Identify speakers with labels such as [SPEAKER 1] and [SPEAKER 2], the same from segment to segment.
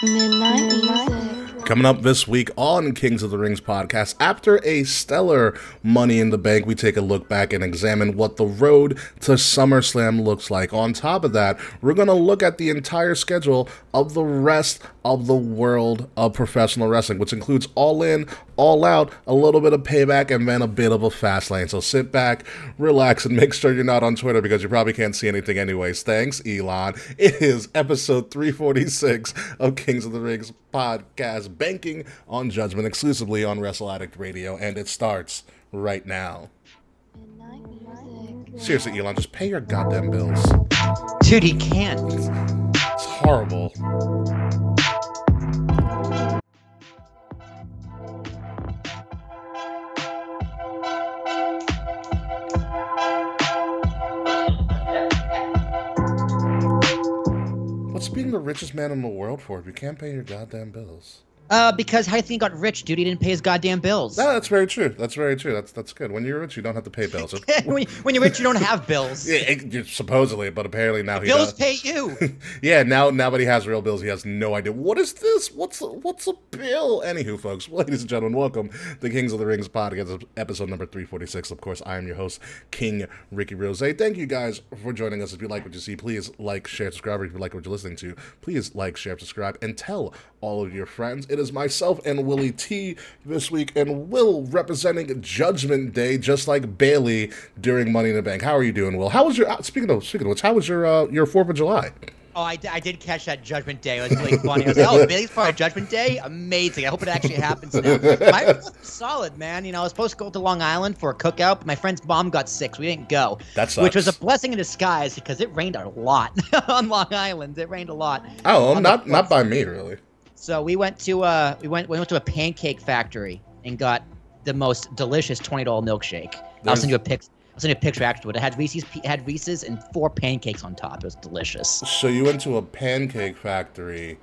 [SPEAKER 1] Midnight Music.
[SPEAKER 2] Coming up this week on Kings of the Rings podcast, after a stellar Money in the Bank, we take a look back and examine what the road to SummerSlam looks like. On top of that, we're going to look at the entire schedule of the rest of the world of professional wrestling, which includes All In, All Out, a little bit of Payback, and then a bit of a fast lane. So sit back, relax, and make sure you're not on Twitter because you probably can't see anything anyways. Thanks, Elon. It is episode 346 of Kings of the Rings podcast, banking on Judgement exclusively on Wrestle Addict Radio, and it starts right now. Seriously, Elon, just pay your goddamn bills.
[SPEAKER 3] Dude, he can't.
[SPEAKER 2] It's horrible. What's being the richest man in the world for if you can't pay your goddamn bills?
[SPEAKER 3] Because how do you think he got rich, dude? He didn't pay his goddamn bills.
[SPEAKER 2] No, that's very true. That's very true. That's good. When you're rich, you don't have to pay bills.
[SPEAKER 3] when you're rich, you don't have bills.
[SPEAKER 2] Yeah, supposedly, but apparently now he
[SPEAKER 3] bills
[SPEAKER 2] does.
[SPEAKER 3] Pay you.
[SPEAKER 2] Yeah, now that he has real bills, he has no idea. What is this? What's a bill? Anywho, folks, ladies and gentlemen, welcome to Kings of the Rings podcast, episode number 346. Of course, I am your host, King Ricky Rose. Thank you guys for joining us. If you like what you see, please like, share, subscribe. If you like what you're listening to, please like, share, subscribe, and tell all of your friends. It is myself and Willie T this week, and Will representing Judgment Day, just like Bailey during Money in the Bank. How are you doing, Will? How was your speaking of which, how was your 4th of July?
[SPEAKER 3] Oh, I did catch that Judgment Day. It was really funny. I was like, oh, Bailey's part of Judgment Day? Amazing. I hope it actually happens now. Mine was solid, man. You know, I was supposed to go to Long Island for a cookout, but my friend's mom got sick, so we didn't go.
[SPEAKER 2] That sucks.
[SPEAKER 3] Which was a blessing in disguise because it rained a lot on Long Island. It rained a lot.
[SPEAKER 2] Oh, not by me, really.
[SPEAKER 3] So we went to we went to a pancake factory and got the most delicious $20 milkshake. I'll send you a picture afterward. It had Reese's and 4 pancakes on top. It was delicious.
[SPEAKER 2] So you went to a pancake factory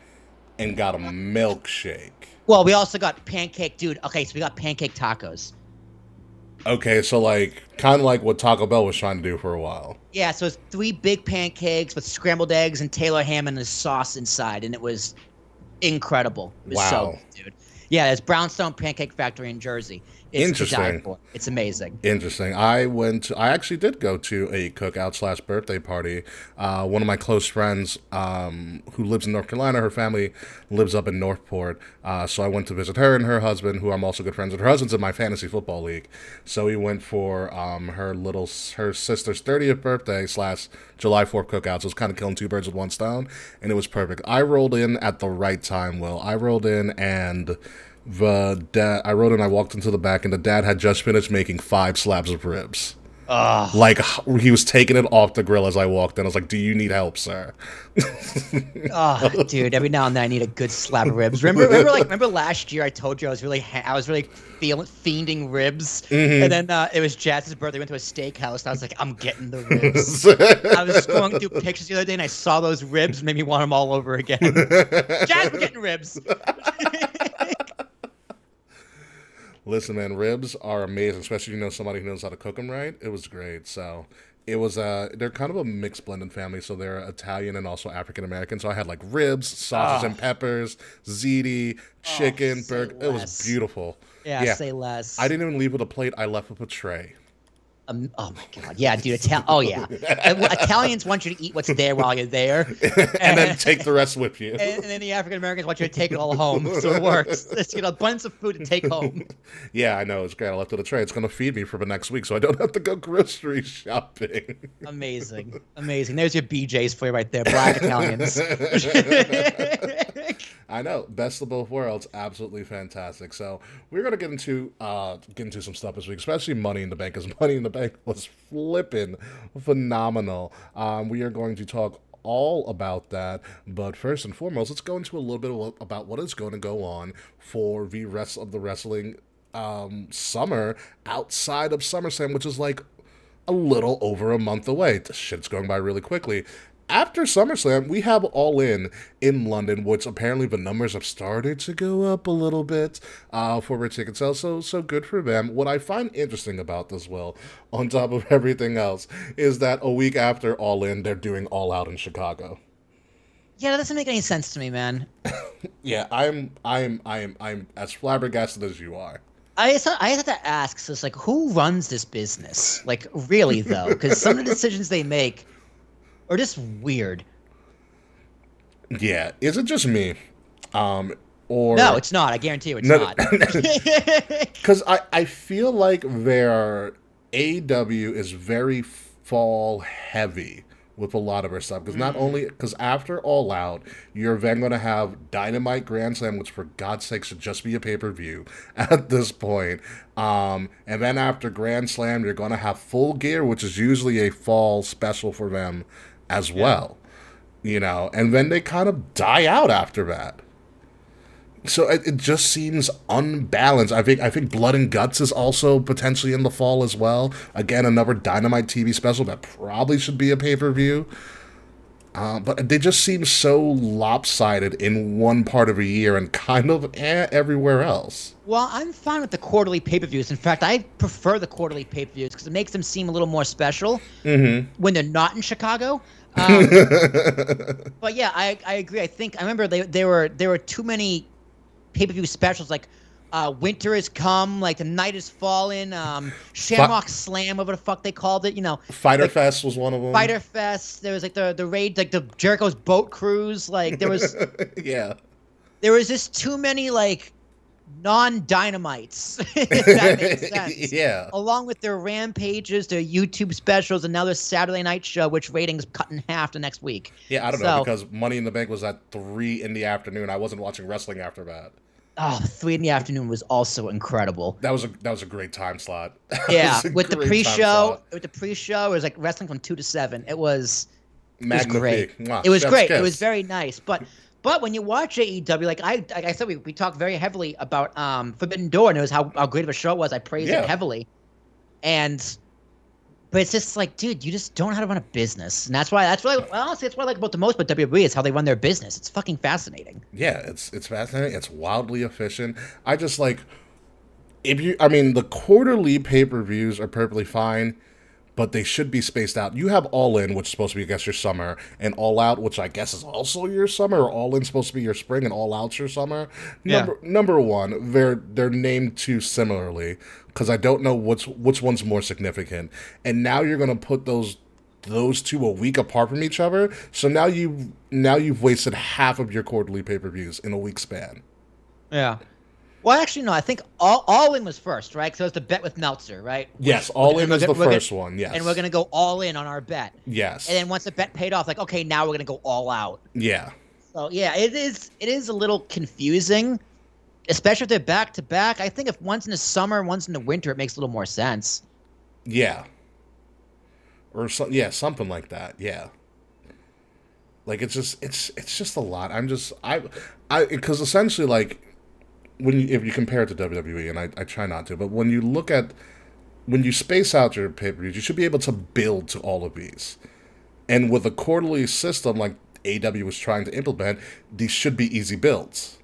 [SPEAKER 2] and got a milkshake.
[SPEAKER 3] Well, we also got pancake, dude. Okay, so we got pancake tacos.
[SPEAKER 2] Okay, so kind of like what Taco Bell was trying to do for a while.
[SPEAKER 3] Yeah, so it's 3 big pancakes with scrambled eggs and Taylor ham and a sauce inside, and it was incredible. It was so good, dude. Yeah, it's Brownstone Pancake Factory in Jersey. It's
[SPEAKER 2] interesting.
[SPEAKER 3] It's amazing.
[SPEAKER 2] Interesting. I actually did go to a cookout / birthday party. One of my close friends who lives in North Carolina, her family lives up in Northport. So I went to visit her and her husband, who I'm also good friends with. Her husband's in my fantasy football league. So we went for her sister's 30th birthday / July 4th cookout. So it was kind of killing 2 birds with 1 stone. And it was perfect. I rolled in at the right time, Will. I rolled in and I walked into the back, and the dad had just finished making 5 slabs of ribs. Like, he was taking it off the grill as I walked in. I was like, do you need help, sir?
[SPEAKER 3] Oh, dude, every now and then I need a good slab of ribs. Remember last year I told you I was really fiending ribs, and then it was Jazz's birthday. We went to a steakhouse, and I was like, I'm getting the ribs. I was scrolling through pictures the other day, and I saw those ribs, and made me want them all over again. Jazz, we're getting ribs.
[SPEAKER 2] Listen, man, ribs are amazing, especially if you know somebody who knows how to cook them right. It was great. So it was they're kind of a mixed blended family, so they're Italian and also African American. So I had like ribs, sausage and peppers, ziti, chicken, burger. It was beautiful.
[SPEAKER 3] Yeah, say less.
[SPEAKER 2] I didn't even leave with a plate. I left with a tray.
[SPEAKER 3] Oh my god, yeah, dude. Italians want you to eat what's there while you're there,
[SPEAKER 2] and then take the rest with you.
[SPEAKER 3] And then the African Americans want you to take it all home, so it works. Let's get a bunch of food to take home.
[SPEAKER 2] Yeah, I know. It's great. I left with a tray. It's gonna feed me for the next week, so I don't have to go grocery shopping.
[SPEAKER 3] Amazing. There's your BJ's for you right there, Black Italians.
[SPEAKER 2] I know, best of both worlds, absolutely fantastic. So we're gonna get into some stuff this week, especially Money in the Bank, because Money in the Bank was flipping phenomenal. We are going to talk all about that, but first and foremost, let's go into a little bit about what is going to go on for the rest of the wrestling summer outside of SummerSlam, which is like a little over a month away. This shit's going by really quickly. After SummerSlam, we have All In London, which apparently the numbers have started to go up a little bit for their ticket sales, so good for them. What I find interesting about this, Will, on top of everything else, is that a week after All In, they're doing All Out in Chicago.
[SPEAKER 3] Yeah, that doesn't make any sense to me, man.
[SPEAKER 2] Yeah, I'm as flabbergasted as you are.
[SPEAKER 3] I have to ask, so it's like, who runs this business? Like, really though, because some of the decisions they make are just weird.
[SPEAKER 2] Yeah, is it just me? Or
[SPEAKER 3] No, it's not. I guarantee you, it's not.
[SPEAKER 2] Because I feel like their AEW is very fall heavy with a lot of her stuff. Because not only, because after All Out, you're then going to have Dynamite Grand Slam, which for God's sake should just be a pay-per-view at this point. And then after Grand Slam, you're going to have Full Gear, which is usually a fall special for them as well. You know, and then they kind of die out after that. So it just seems unbalanced. I think Blood and Guts is also potentially in the fall as well. Again, another Dynamite TV special that probably should be a pay-per-view. But they just seem so lopsided in one part of a year and kind of everywhere else.
[SPEAKER 3] Well, I'm fine with the quarterly pay-per-views. In fact, I prefer the quarterly pay-per-views because it makes them seem a little more special when they're not in Chicago. But yeah, I agree. I remember there were too many pay-per-view specials, like Winter Has Come, like The Night Has Fallen, Shamrock Slam, whatever the fuck they called it, you know.
[SPEAKER 2] Fighter Fest was one of them.
[SPEAKER 3] Fighter Fest. There was like the raid, like the Jericho's boat cruise. Like there was
[SPEAKER 2] yeah.
[SPEAKER 3] There was just too many like non-dynamites, if that makes sense.
[SPEAKER 2] Yeah.
[SPEAKER 3] Along with their rampages, their YouTube specials, and now their Saturday night show, which ratings cut in half the next week.
[SPEAKER 2] Yeah, I don't know, because Money in the Bank was at 3 in the afternoon. I wasn't watching wrestling after that.
[SPEAKER 3] Oh, 3 in the afternoon was also incredible.
[SPEAKER 2] That was a great time slot.
[SPEAKER 3] Yeah, with the pre-show, it was like wrestling from 2 to 7. It was great. It was great. It was very nice. But when you watch AEW, like I said, we talked very heavily about Forbidden Door, and it was how great of a show it was. I praised it heavily, but it's just like, dude, you just don't know how to run a business, and honestly, that's what I like about the most about WWE is how they run their business. It's fucking fascinating.
[SPEAKER 2] Yeah, it's fascinating. It's wildly efficient. I just like the quarterly pay-per-views are perfectly fine, but they should be spaced out. You have All In, which is supposed to be, I guess, your summer, and All Out, which I guess is also your summer, or All In supposed to be your spring, and All Out's your summer. Number one, they're named too similarly, because I don't know which one's more significant. And now you're going to put those two a week apart from each other, so now you've wasted half of your quarterly pay-per-views in a week span.
[SPEAKER 3] Yeah. Well, actually, no. I think all in was first, right? So it's the bet with Meltzer, right?
[SPEAKER 2] Yes, all in was the first one. Yes,
[SPEAKER 3] and we're gonna go all in on our bet.
[SPEAKER 2] Yes,
[SPEAKER 3] and then once the bet paid off, like, okay, now we're gonna go all out.
[SPEAKER 2] Yeah.
[SPEAKER 3] So yeah, it is a little confusing, especially if they're back to back. I think if one's in the summer, one's in the winter, it makes a little more sense.
[SPEAKER 2] Yeah. Or something like that. Yeah. Like it's just a lot. Because essentially, like, if you compare it to WWE, and I try not to, but when you space out your pay-per-views, you should be able to build to all of these. And with a quarterly system like AEW was trying to implement, these should be easy builds.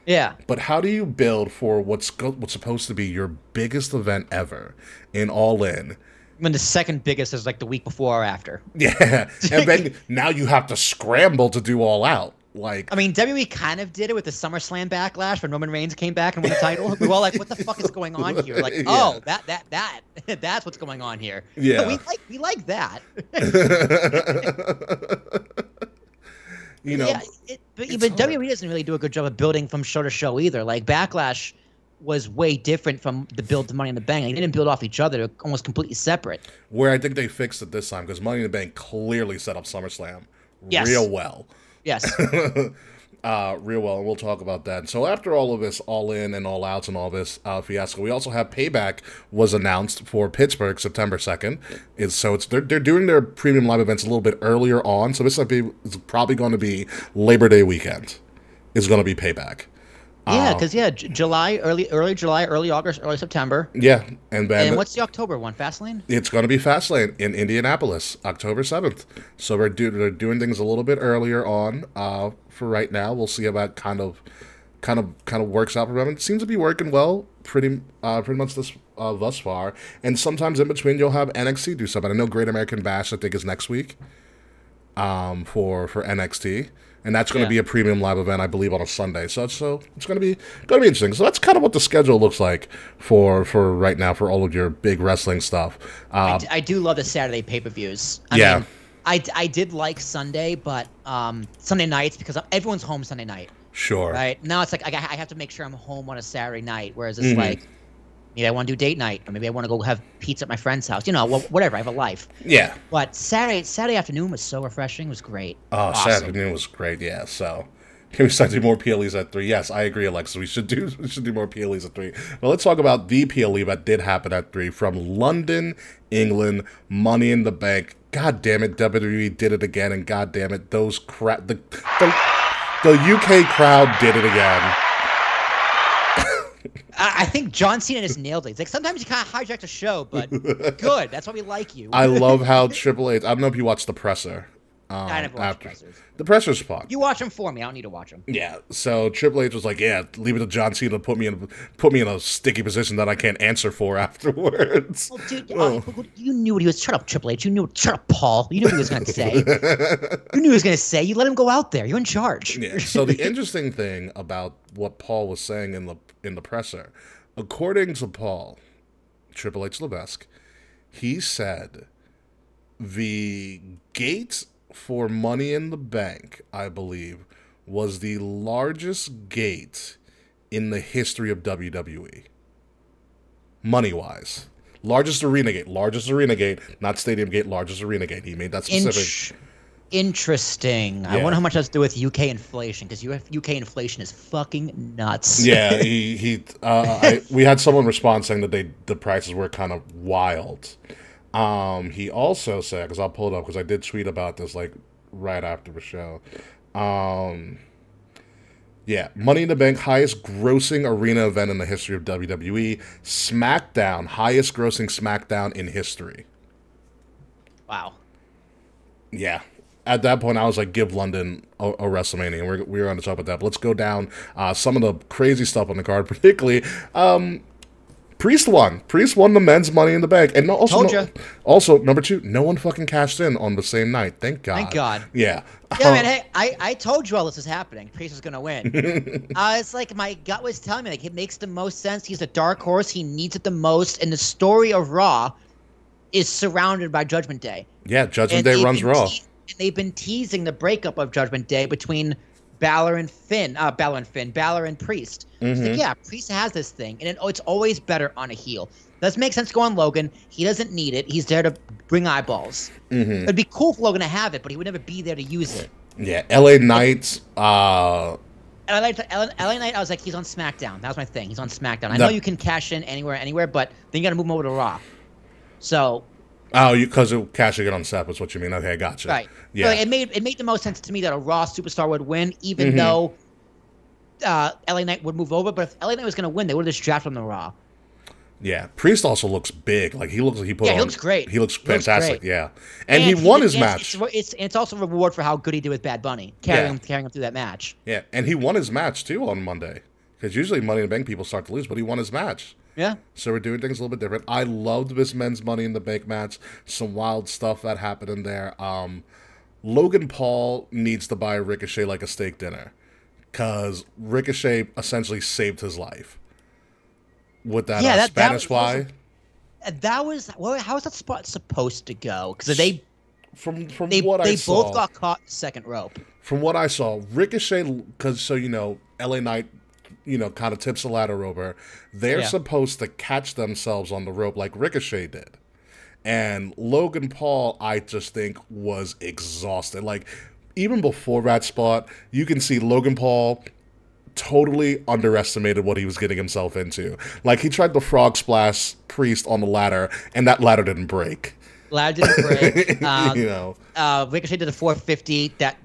[SPEAKER 3] Yeah. But
[SPEAKER 2] how do you build for what's supposed to be your biggest event ever in All In?
[SPEAKER 3] When the second biggest is like the week before or after.
[SPEAKER 2] Yeah. And then now you have to scramble to do All Out. Like,
[SPEAKER 3] I mean, WWE kind of did it with the SummerSlam backlash when Roman Reigns came back and won the title. We were all like, "What the fuck is going on here?" Like, oh, that's what's going on here.
[SPEAKER 2] Yeah,
[SPEAKER 3] we like that.
[SPEAKER 2] You know,
[SPEAKER 3] yeah, but WWE doesn't really do a good job of building from show to show either. Like Backlash was way different from the build to Money in the Bank. They didn't build off each other; they're almost completely separate.
[SPEAKER 2] Where I think they fixed it this time because Money in the Bank clearly set up SummerSlam real well.
[SPEAKER 3] Yes.
[SPEAKER 2] Real well, and we'll talk about that. So after all of this All In and All Outs and all this fiasco, we also have Payback was announced for Pittsburgh September 2nd. They're doing their premium live events a little bit earlier on, so this is probably going to be Labor Day weekend is going to be Payback.
[SPEAKER 3] Yeah, because July, early July, early August, early September.
[SPEAKER 2] Yeah, and
[SPEAKER 3] what's the October one? Fastlane?
[SPEAKER 2] It's going to be Fastlane in Indianapolis, October 7th. So they're doing things a little bit earlier on. For right now, we'll see how that kind of works out for them. It seems to be working well, pretty much thus far. And sometimes in between, you'll have NXT do something. I know Great American Bash, I think, is next week. For NXT. and that's going to be a premium live event, I believe, on a Sunday. So it's going to be interesting. So that's kind of what the schedule looks like for right now for all of your big wrestling stuff.
[SPEAKER 3] I do love the Saturday pay-per-views. I mean, I did like Sunday, but Sunday nights, because everyone's home Sunday night.
[SPEAKER 2] Sure.
[SPEAKER 3] Right now it's like I have to make sure I'm home on a Saturday night, whereas it's like, maybe I want to do date night, or maybe I want to go have pizza at my friend's house. You know, whatever. I have a life. Yeah. But Saturday afternoon was so refreshing. It was great.
[SPEAKER 2] Oh, awesome. Saturday afternoon was great. Yeah. So can we start doing more PLEs at 3? Yes, I agree, Alexa. We should do more PLEs at 3. Well, let's talk about the PLE that did happen at 3 from London, England. Money in the Bank. God damn it, WWE did it again, and god damn it, the UK crowd did it again.
[SPEAKER 3] I think John Cena just nailed it. It's like sometimes you kind of hijack a show, but good. That's why we like you.
[SPEAKER 2] I love how Triple H. I don't know if you watched the presser.
[SPEAKER 3] I never watched pressers.
[SPEAKER 2] The presser's fun.
[SPEAKER 3] You watch them for me. I don't need to watch them.
[SPEAKER 2] Yeah. So Triple H was like, "Yeah, leave it to John Cena to put me in a sticky position that I can't answer for afterwards."
[SPEAKER 3] Oh, dude, you knew what he was. Shut up, Triple H. You knew. Shut up, Paul. You knew what he was going to say. You knew what he was going to say. You let him go out there. You're in charge.
[SPEAKER 2] Yeah. So the interesting thing about what Paul was saying in the presser, according to Paul, Triple H Levesque, he said the gate for Money in the Bank, I believe, was the largest gate in the history of WWE. Money-wise. Largest arena gate, not stadium gate, largest arena gate. He made that specific.
[SPEAKER 3] Interesting. Yeah. I wonder how much has to do with UK inflation, because UK inflation is fucking nuts.
[SPEAKER 2] Yeah, we had someone respond saying that the prices were kind of wild. He also said, because I'll pull it up because I did tweet about this like right after the show. Yeah, Money in the Bank, highest grossing arena event in the history of WWE. SmackDown, highest grossing SmackDown in history.
[SPEAKER 3] Wow.
[SPEAKER 2] Yeah. At that point, I was like, give London a WrestleMania. And we were going to talk about that. But let's go down some of the crazy stuff on the card, particularly Priest won. Priest won the men's Money in the Bank. And also, number 2, no one fucking cashed in on the same night. Thank God.
[SPEAKER 3] Thank God.
[SPEAKER 2] Yeah.
[SPEAKER 3] Yeah, man, hey, I told you all this was happening. Priest was going to win. It's like my gut was telling me, like, it makes the most sense. He's a dark horse. He needs it the most. And the story of Raw is surrounded by Judgment Day.
[SPEAKER 2] Yeah, Judgment Day runs Raw.
[SPEAKER 3] They've been teasing the breakup of Judgment Day between Balor and Priest. It's like, yeah, Priest has this thing, and it's always better on a heel. Doesn't make sense to go on Logan. He doesn't need it. He's there to bring eyeballs. It'd be cool for Logan to have it, but he would never be there to use it.
[SPEAKER 2] Yeah, LA Knight.
[SPEAKER 3] LA Knight, I was like, he's on SmackDown. That was my thing. He's on SmackDown. I know you can cash in anywhere, but then you got to move him over to Raw. So.
[SPEAKER 2] Oh, because cashing it on Seth is what you mean. Okay, I gotcha.
[SPEAKER 3] Right.
[SPEAKER 2] Yeah.
[SPEAKER 3] So it made the most sense to me that a Raw superstar would win, even though LA Knight would move over. But if LA Knight was going to win, they would have just drafted him to Raw.
[SPEAKER 2] Yeah. Priest also looks big. Like, he looks like he looks great. He looks fantastic. Yeah. And he won his match.
[SPEAKER 3] It's also a reward for how good he did with Bad Bunny, carrying him through that match.
[SPEAKER 2] Yeah. And he won his match, too, on Monday. Because usually Money in the Bank people start to lose, but he won his match.
[SPEAKER 3] Yeah.
[SPEAKER 2] So we're doing things a little bit different. I loved this men's Money in the Bank match. Some wild stuff that happened in there. Logan Paul needs to buy Ricochet like a steak dinner, because Ricochet essentially saved his life with that Spanish fly.
[SPEAKER 3] How is that spot supposed to go? Because they
[SPEAKER 2] both
[SPEAKER 3] got caught in the second rope.
[SPEAKER 2] From what I saw, Ricochet, because LA Knight, kind of tips the ladder over. They're supposed to catch themselves on the rope like Ricochet did. And Logan Paul, I just think, was exhausted. Like, even before that spot, you can see Logan Paul totally underestimated what he was getting himself into. Like, he tried the frog splash Priest on the ladder, and that ladder didn't break.
[SPEAKER 3] Ladder didn't break. Ricochet did a 450 that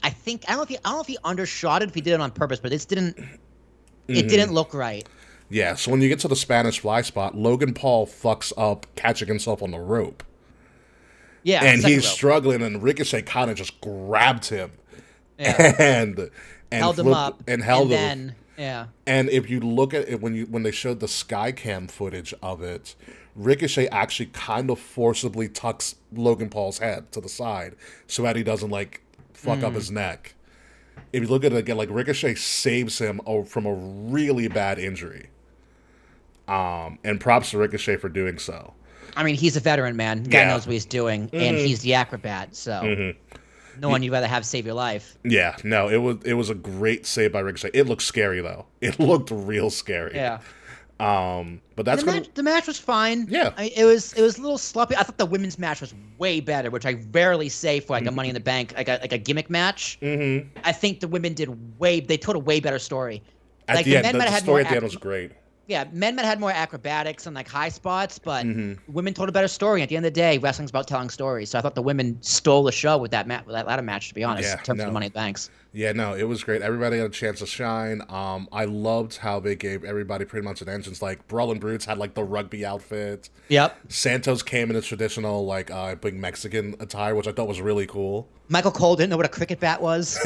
[SPEAKER 3] I don't know if he undershot it, if he did it on purpose, but it didn't look right.
[SPEAKER 2] Yeah, so when you get to the Spanish fly spot, Logan Paul fucks up catching himself on the rope.
[SPEAKER 3] Yeah,
[SPEAKER 2] and he's struggling, and Ricochet kind of just grabbed him and
[SPEAKER 3] held him up
[SPEAKER 2] and held
[SPEAKER 3] him. Yeah.
[SPEAKER 2] And if you look at it when they showed the Skycam footage of it, Ricochet actually kind of forcibly tucks Logan Paul's head to the side so that he doesn't fuck up his neck. if you look at it again, like Ricochet saves him from a really bad injury. And props to Ricochet for doing so.
[SPEAKER 3] I mean, he's a veteran, man. The guy knows what he's doing, and he's the acrobat, so no one you'd rather have save your life.
[SPEAKER 2] Yeah, no, it was a great save by Ricochet. It looked scary though. It looked real scary.
[SPEAKER 3] Yeah.
[SPEAKER 2] But that's
[SPEAKER 3] the match was fine.
[SPEAKER 2] Yeah.
[SPEAKER 3] It was a little sloppy. I thought the women's match was way better, which I rarely say for like a Money in the Bank, like a gimmick match. I think the women they told a way better story.
[SPEAKER 2] At
[SPEAKER 3] like
[SPEAKER 2] the end,
[SPEAKER 3] men
[SPEAKER 2] the
[SPEAKER 3] had
[SPEAKER 2] story
[SPEAKER 3] more
[SPEAKER 2] at the end was great.
[SPEAKER 3] Yeah, men might have had more acrobatics and like high spots, but women told a better story. At the end of the day, wrestling's about telling stories. So I thought the women stole the show with that ladder match, to be honest, in terms of the Money in the Banks.
[SPEAKER 2] Yeah, no, it was great. Everybody had a chance to shine. I loved how they gave everybody pretty much an entrance. Like Brawlin' Brutes had like the rugby outfit.
[SPEAKER 3] Yep.
[SPEAKER 2] Santos came in his traditional like big Mexican attire, which I thought was really cool.
[SPEAKER 3] Michael Cole didn't know what a cricket bat was.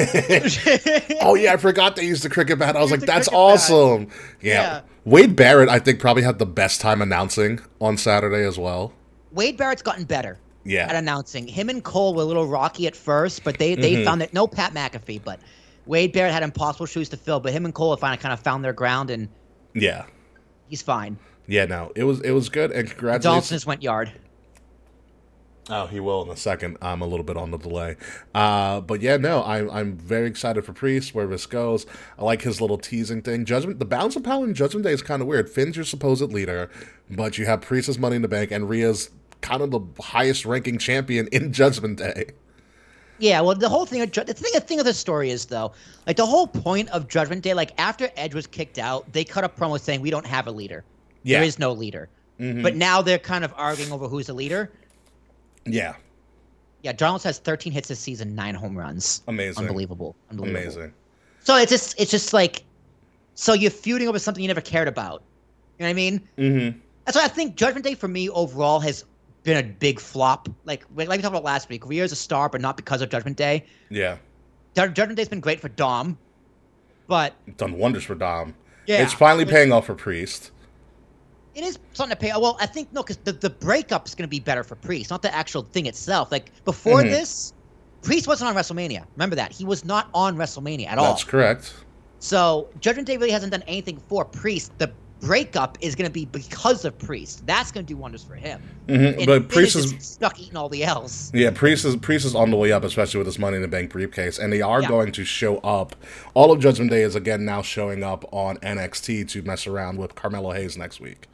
[SPEAKER 2] Oh yeah, I forgot they used the cricket bat. I was like, that's awesome. Yeah. Wade Barrett, I think, probably had the best time announcing on Saturday as well.
[SPEAKER 3] Wade Barrett's gotten better at announcing. Him and Cole were a little rocky at first, but they found that no Pat McAfee, but Wade Barrett had impossible shoes to fill. But him and Cole have finally kind of found their ground, and he's fine. Yeah,
[SPEAKER 2] no, it was good, and congratulations.
[SPEAKER 3] Johnson just went yard.
[SPEAKER 2] Oh, he will in a second. I'm a little bit on the delay. But yeah, no, I'm very excited for Priest, where this goes. I like his little teasing thing. Judgment, the balance of power in Judgment Day is kind of weird. Finn's your supposed leader, but you have Priest as Money in the Bank, and Rhea's kind of the highest ranking champion in Judgment Day.
[SPEAKER 3] Yeah, well, the whole thing, the thing of the story is, though, like the whole point of Judgment Day, like after Edge was kicked out, they cut a promo saying we don't have a leader. Yeah. There is no leader. But now they're kind of arguing over who's the leader.
[SPEAKER 2] Yeah.
[SPEAKER 3] Yeah, Jones has 13 hits this season, 9 home runs.
[SPEAKER 2] Amazing.
[SPEAKER 3] Unbelievable.
[SPEAKER 2] Amazing.
[SPEAKER 3] So it's just like, so you're feuding over something you never cared about. You know what I mean? That's why I think Judgment Day for me overall has been a big flop. Like we talked about last week, Rhea's a star, but not because of Judgment Day.
[SPEAKER 2] Yeah.
[SPEAKER 3] Judgment Day's been great for Dom, but
[SPEAKER 2] it's done wonders for Dom.
[SPEAKER 3] Yeah.
[SPEAKER 2] It's finally paying off for Priest.
[SPEAKER 3] It is something to pay. Well, I think, no, because the breakup is going to be better for Priest, not the actual thing itself. Like, before this, Priest wasn't on WrestleMania. Remember that. He was not on WrestleMania at all.
[SPEAKER 2] That's correct.
[SPEAKER 3] So, Judgment Day really hasn't done anything for Priest. The breakup is going to be because of Priest. That's going to do wonders for him.
[SPEAKER 2] But Priest is
[SPEAKER 3] stuck eating all the else.
[SPEAKER 2] Yeah, Priest is on the way up, especially with this Money in the Bank briefcase, and they are going to show up. All of Judgment Day is again now showing up on NXT to mess around with Carmelo Hayes next week.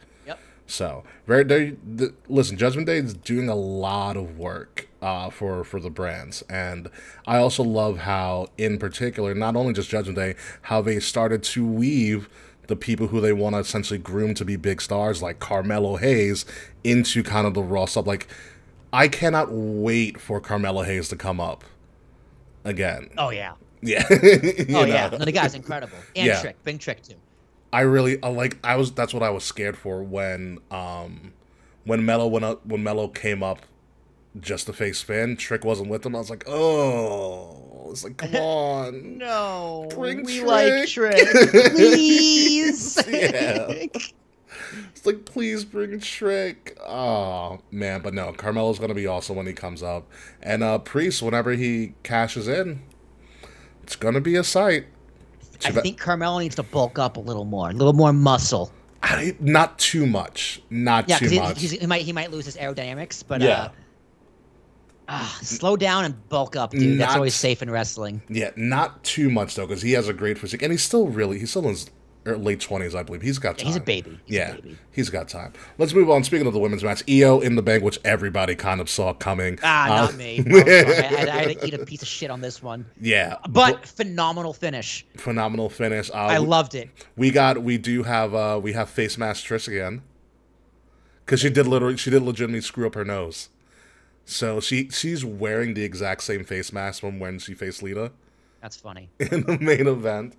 [SPEAKER 2] So, listen, Judgment Day is doing a lot of work for the brands. And I also love how, in particular, not only just Judgment Day, how they started to weave the people who they want to essentially groom to be big stars, like Carmelo Hayes, into kind of the Raw stuff. Like, I cannot wait for Carmelo Hayes to come up again.
[SPEAKER 3] Oh, yeah.
[SPEAKER 2] Yeah.
[SPEAKER 3] Yeah. No, the guy's incredible. And Trick. Big Trick, too.
[SPEAKER 2] That's what I was scared for when Melo came up just to face Finn. Trick wasn't with him. I was like, oh, it's like, come on,
[SPEAKER 3] no,
[SPEAKER 2] bring
[SPEAKER 3] we
[SPEAKER 2] Trick.
[SPEAKER 3] like Trick, please.
[SPEAKER 2] It's like, please bring Trick. Oh man, but no, Carmelo's gonna be awesome when he comes up, and Priest, whenever he cashes in, it's gonna be a sight.
[SPEAKER 3] I think Carmelo needs to bulk up a little more muscle.
[SPEAKER 2] Not too much. Not too much.
[SPEAKER 3] He might lose his aerodynamics, but slow down and bulk up, dude. That's always safe in wrestling.
[SPEAKER 2] Yeah, not too much though, because he has a great physique, and he's still in his late 20s, I believe. He's got time.
[SPEAKER 3] He's a baby.
[SPEAKER 2] He's got time. Let's move on. Speaking of the women's match, Iyo in the Bank, which everybody kind of saw coming.
[SPEAKER 3] Not me. I had to eat a piece of shit on this one.
[SPEAKER 2] Yeah.
[SPEAKER 3] But phenomenal finish.
[SPEAKER 2] Phenomenal finish.
[SPEAKER 3] I loved it.
[SPEAKER 2] We have face mask Trish again. Because she did legitimately screw up her nose. So she's wearing the exact same face mask from when she faced Lita.
[SPEAKER 3] That's funny.
[SPEAKER 2] In the main event.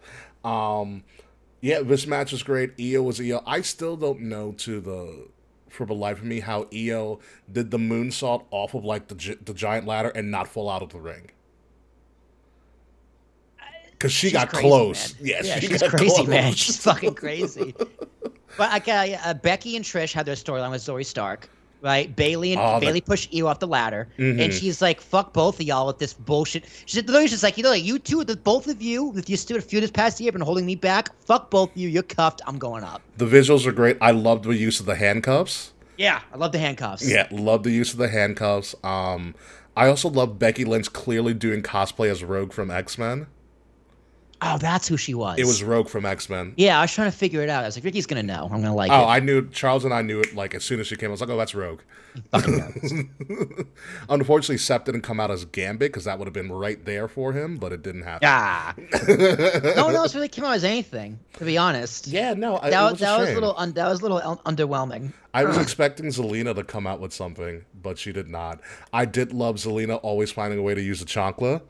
[SPEAKER 2] Yeah, this match was great. Iyo was Iyo. I still don't know for the life of me how Iyo did the moonsault off of like the giant ladder and not fall out of the ring. Because she got
[SPEAKER 3] crazy,
[SPEAKER 2] close.
[SPEAKER 3] Man. Yeah, she's crazy, close. Man. She's fucking crazy. But Becky and Trish had their storyline with Zoe Stark. right? Bailey pushed Iyo off the ladder, and she's like, "Fuck both of y'all with this bullshit." She's literally just like, you two, both of you, if you stood a few this past year, been holding me back. Fuck both of you. You're cuffed. I'm going up.
[SPEAKER 2] The visuals are great. I loved the use of the handcuffs.
[SPEAKER 3] Yeah, I love the handcuffs.
[SPEAKER 2] Yeah, love the use of the handcuffs. I also love Becky Lynch clearly doing cosplay as Rogue from X-Men.
[SPEAKER 3] Oh, that's who she was.
[SPEAKER 2] It was Rogue from X-Men.
[SPEAKER 3] Yeah, I was trying to figure it out. I was like, Ricky's gonna know. I'm gonna like it.
[SPEAKER 2] Oh, I knew. Charles and I knew it like as soon as she came. I was like, oh, that's Rogue.
[SPEAKER 3] Fucking knows.
[SPEAKER 2] Unfortunately, Seth didn't come out as Gambit because that would have been right there for him, but it didn't happen.
[SPEAKER 3] Ah. No one else really came out as anything, to be honest.
[SPEAKER 2] Yeah, no,
[SPEAKER 3] that was a little underwhelming.
[SPEAKER 2] I was expecting Zelina to come out with something, but she did not. I did love Zelina always finding a way to use the chancla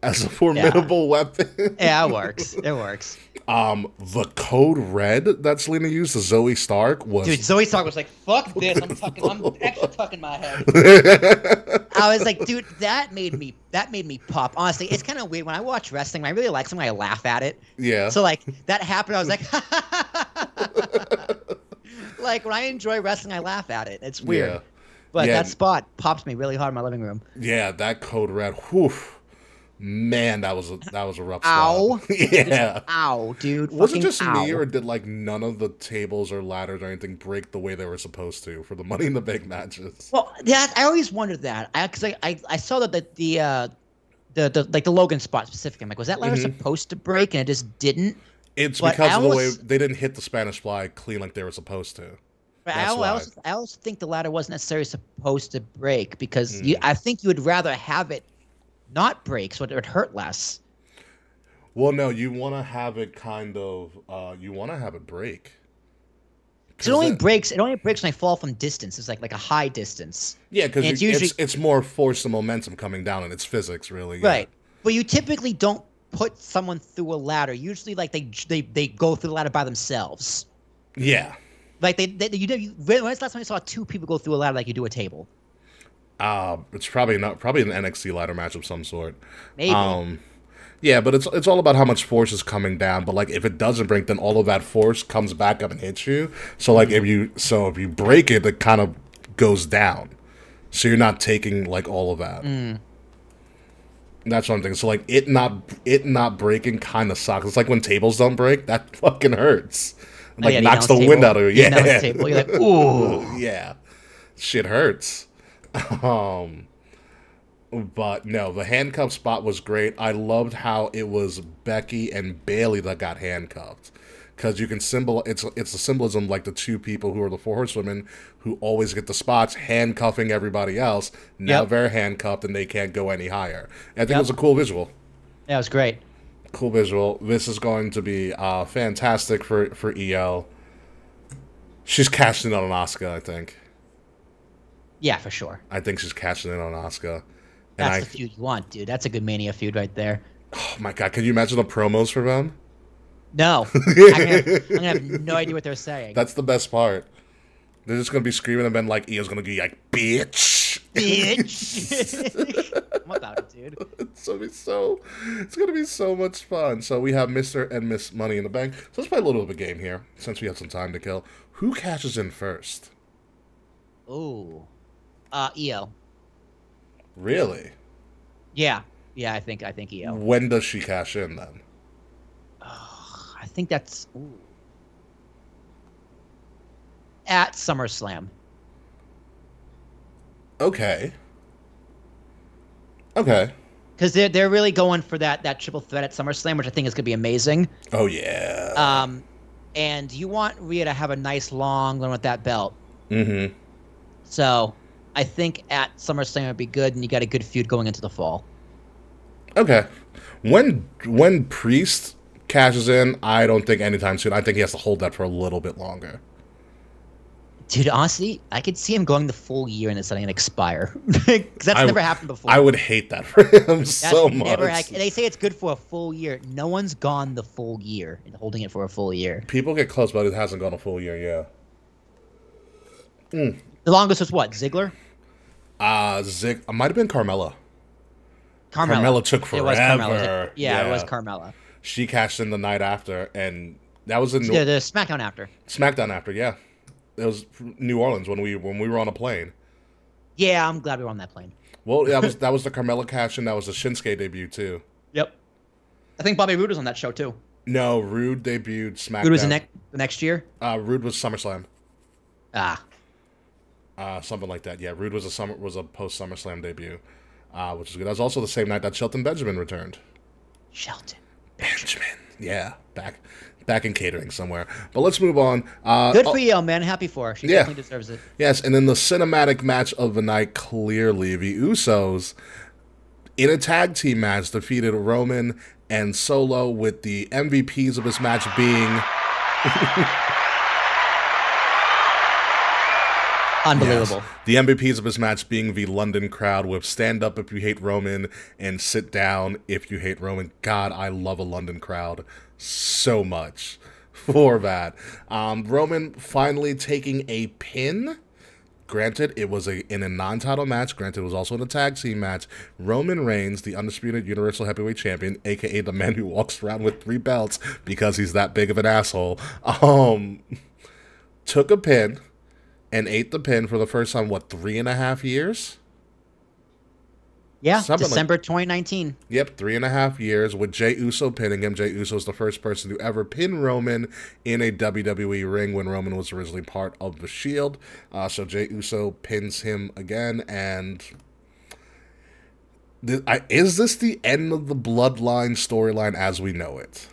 [SPEAKER 2] as a formidable weapon.
[SPEAKER 3] Yeah, it works. It works.
[SPEAKER 2] The code red that Selena used, the Zoe Stark, was...
[SPEAKER 3] Dude, Zoe Stark was like, fuck this, I'm actually tucking my head. I was like, dude, that made me pop. Honestly, it's kind of weird. When I watch wrestling, when I really like something, I laugh at it.
[SPEAKER 2] Yeah.
[SPEAKER 3] So, like, that happened, I was like, like, when I enjoy wrestling, I laugh at it. It's weird. Yeah. But that spot pops me really hard in my living room.
[SPEAKER 2] Yeah, that code red, whew. Man, that was a rough spot.
[SPEAKER 3] Ow.
[SPEAKER 2] Yeah.
[SPEAKER 3] Ow, dude.
[SPEAKER 2] Was it just me, or did like none of the tables or ladders or anything break the way they were supposed to for the Money in the Bank matches?
[SPEAKER 3] Well, yeah, I always wondered that. Because I saw that the Logan spot specifically. I'm like, was that ladder supposed to break and it just didn't?
[SPEAKER 2] It's because of the way they didn't hit the Spanish Fly clean like they were supposed to.
[SPEAKER 3] I also think the ladder wasn't necessarily supposed to break because I think you would rather have it not break so it would hurt less.
[SPEAKER 2] Well, no, you want to have it kind of you want to have it break.
[SPEAKER 3] It only breaks when I fall from distance. It's like a high distance.
[SPEAKER 2] Yeah, because it's more force and momentum coming down, and it's physics, really. Yeah.
[SPEAKER 3] Right, but you typically don't put someone through a ladder. Usually, like they go through the ladder by themselves.
[SPEAKER 2] Yeah.
[SPEAKER 3] Like when's the last time you saw two people go through a ladder like you do a table?
[SPEAKER 2] It's probably an NXT ladder match of some sort.
[SPEAKER 3] Maybe.
[SPEAKER 2] Yeah, but it's all about how much force is coming down. But like, if it doesn't break, then all of that force comes back up and hits you. So like, if you break it, it kind of goes down. So you're not taking like all of that. That's what I'm thinking. So like, it not breaking kind of sucks. It's like when tables don't break, that fucking hurts. Like knocks the wind out of you. Yeah.
[SPEAKER 3] You're like, ooh.
[SPEAKER 2] Yeah. Shit hurts. But no, the handcuff spot was great. I loved how it was Becky and Bailey that got handcuffed, because you can it's a symbolism like the two people who are the four horsewomen who always get the spots handcuffing everybody else. Now they're handcuffed and they can't go any higher. And I think it was a cool visual.
[SPEAKER 3] Yeah, it was great.
[SPEAKER 2] Cool visual. This is going to be fantastic for Iyo. She's cashing in on Asuka, I think.
[SPEAKER 3] Yeah, for sure.
[SPEAKER 2] I think she's cashing in on Asuka.
[SPEAKER 3] That's the feud you want, dude. That's a good Mania feud right there.
[SPEAKER 2] Oh my god, can you imagine the promos for them?
[SPEAKER 3] No. I'm gonna have no idea what they're saying.
[SPEAKER 2] That's the best part. They're just gonna be screaming, and then like Io's gonna be like, "Bitch,
[SPEAKER 3] bitch." I'm about it, dude.
[SPEAKER 2] It's gonna be so much fun. So we have Mr. and Miss Money in the Bank. So let's play a little bit of a game here, since we have some time to kill. Who cashes in first?
[SPEAKER 3] Ooh, Iyo.
[SPEAKER 2] Really?
[SPEAKER 3] Yeah, I think Iyo.
[SPEAKER 2] When does she cash in then?
[SPEAKER 3] I think that's at SummerSlam.
[SPEAKER 2] Okay.
[SPEAKER 3] Because they're really going for that triple threat at SummerSlam, which I think is gonna be amazing.
[SPEAKER 2] Oh yeah.
[SPEAKER 3] And you want Rhea to have a nice long run with that belt.
[SPEAKER 2] Mm-hmm.
[SPEAKER 3] So I think at SummerSlam would be good, and you got a good feud going into the fall.
[SPEAKER 2] Okay. When Priest cashes in, I don't think anytime soon. I think he has to hold that for a little bit longer.
[SPEAKER 3] Dude, honestly, I could see him going the full year and then letting it expire. Because that's never happened before.
[SPEAKER 2] I would hate that for him so much.
[SPEAKER 3] They say it's good for a full year. No one's gone the full year and holding it for a full year.
[SPEAKER 2] People get close, but it hasn't gone a full year, yeah.
[SPEAKER 3] The longest was what? Ziggler?
[SPEAKER 2] It might have been Carmella.
[SPEAKER 3] Carmella
[SPEAKER 2] took forever.
[SPEAKER 3] It was Carmella. Yeah, it was Carmella.
[SPEAKER 2] She cashed in the night after, and that was in
[SPEAKER 3] the SmackDown after.
[SPEAKER 2] SmackDown after, yeah. It was New Orleans when we were on a plane.
[SPEAKER 3] Yeah, I'm glad we were on that plane.
[SPEAKER 2] Well, that was the Carmella cash-in. That was the Shinsuke debut too.
[SPEAKER 3] Yep. I think Bobby Roode was on that show too.
[SPEAKER 2] No, Rude debuted SmackDown.
[SPEAKER 3] Roode was the next year.
[SPEAKER 2] Rude was SummerSlam.
[SPEAKER 3] Ah.
[SPEAKER 2] Something like that. Yeah, Rude was a post SummerSlam debut, which is good. That was also the same night that Shelton Benjamin returned.
[SPEAKER 3] Shelton
[SPEAKER 2] Benjamin. Yeah, back in catering somewhere. But let's move on.
[SPEAKER 3] Good for Iyo, man. Happy for her. She definitely deserves it.
[SPEAKER 2] Yes, and then the cinematic match of the night, clearly, the Usos, in a tag team match, defeated Roman and Solo, with the MVPs of this match being...
[SPEAKER 3] Unbelievable.
[SPEAKER 2] Yes. The MVPs of this match being the London crowd, with stand up if you hate Roman and sit down if you hate Roman. God, I love a London crowd so much for that. Roman finally taking a pin. Granted, it was in a non-title match. Granted, it was also in a tag team match. Roman Reigns, the undisputed Universal Heavyweight Champion, a.k.a. the man who walks around with 3 belts because he's that big of an asshole, took a pin and ate the pin for the first time, 3.5 years?
[SPEAKER 3] Yeah, December 2019.
[SPEAKER 2] Yep, 3.5 years, with Jey Uso pinning him. Jey Uso is the first person to ever pin Roman in a WWE ring when Roman was originally part of the Shield. So Jey Uso pins him again, and is this the end of the Bloodline storyline as we know it?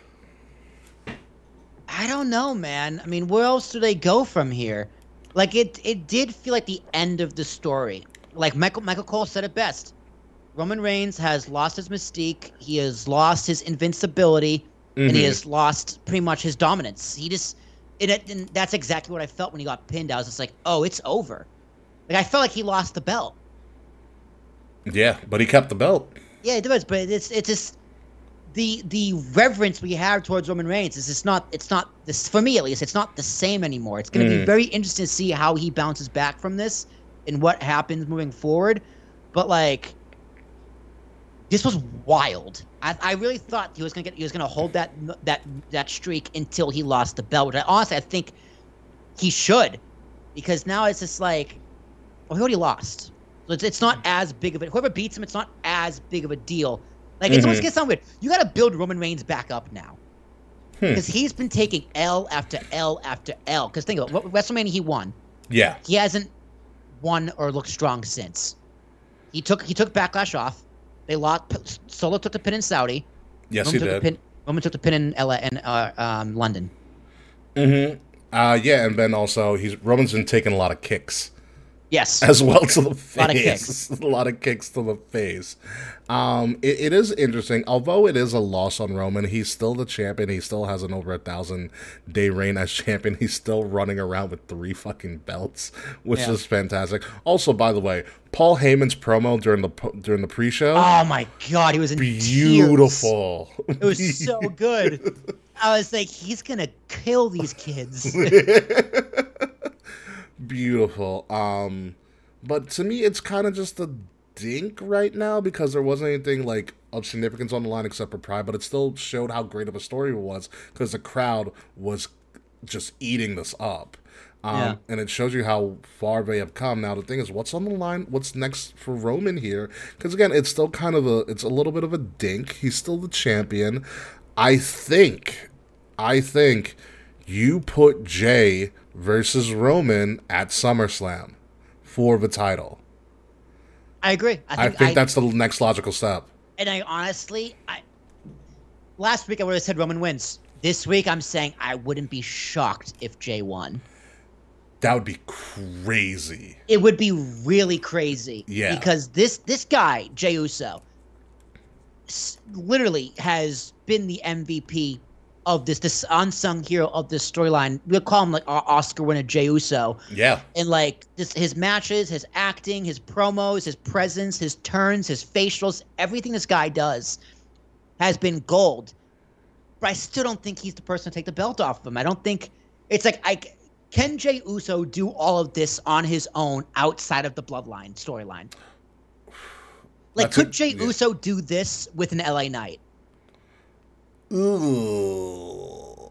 [SPEAKER 3] I don't know, man. I mean, where else do they go from here? Like, it did feel like the end of the story. Like Michael Cole said it best. Roman Reigns has lost his mystique. He has lost his invincibility, and he has lost pretty much his dominance. And that's exactly what I felt when he got pinned. I was just like, oh, it's over. Like, I felt like he lost the belt.
[SPEAKER 2] Yeah, but he kept the belt.
[SPEAKER 3] Yeah, it does, but it's just the reverence we have towards Roman Reigns is it's not this, for me at least, it's not the same anymore. It's going to be very interesting to see how he bounces back from this and what happens moving forward. But like, this was wild. I really thought he was gonna hold that streak until he lost the belt, which I think he should, because now it's just like, well, he already lost. So it's not as big of a, whoever beats him, it's not as big of a deal. Like, it's almost gonna sound weird. You got to build Roman Reigns back up now, because he's been taking L after L after L. Because think about it, WrestleMania he won.
[SPEAKER 2] Yeah.
[SPEAKER 3] He hasn't won or looked strong since. He took Backlash off. They lost. Solo took the pin in Saudi.
[SPEAKER 2] Yes, he did.
[SPEAKER 3] Roman took the pin in London.
[SPEAKER 2] Yeah, and then also Roman's been taking a lot of kicks.
[SPEAKER 3] Yes.
[SPEAKER 2] As well to the face.
[SPEAKER 3] A lot of kicks.
[SPEAKER 2] A lot of kicks to the face. It is interesting. Although it is a loss on Roman, he's still the champion. He still has an over 1,000-day reign as champion. He's still running around with 3 fucking belts, which is fantastic. Also, by the way, Paul Heyman's promo during the pre-show.
[SPEAKER 3] Oh my God, he was in
[SPEAKER 2] beautiful.
[SPEAKER 3] Tears. It was so good. I was like, he's gonna kill these kids.
[SPEAKER 2] Beautiful. But to me, it's kind of just a dink right now, because there wasn't anything like of significance on the line except for pride, but it still showed how great of a story it was, because the crowd was just eating this up. And it shows you how far they have come. Now, the thing is, what's on the line? What's next for Roman here? Because again, it's still kind of it's a little bit of a dink. He's still the champion. I think you put Jey versus Roman at SummerSlam for the title.
[SPEAKER 3] I agree.
[SPEAKER 2] I think that's the next logical step.
[SPEAKER 3] And I honestly, last week I would have said Roman wins. This week I'm saying I wouldn't be shocked if Jey won.
[SPEAKER 2] That would be crazy.
[SPEAKER 3] It would be really crazy.
[SPEAKER 2] Yeah.
[SPEAKER 3] Because this guy, Jey Uso, literally has been the MVP of this unsung hero of this storyline. We'll call him like our Oscar winner, Jey Uso.
[SPEAKER 2] Yeah.
[SPEAKER 3] And like his matches, his acting, his promos, his presence, his turns, his facials, everything this guy does has been gold. But I still don't think he's the person to take the belt off of him. I don't think it's like can Jey Uso do all of this on his own outside of the Bloodline storyline? Like, could Jey Uso do this with an LA Knight?
[SPEAKER 2] Ooh.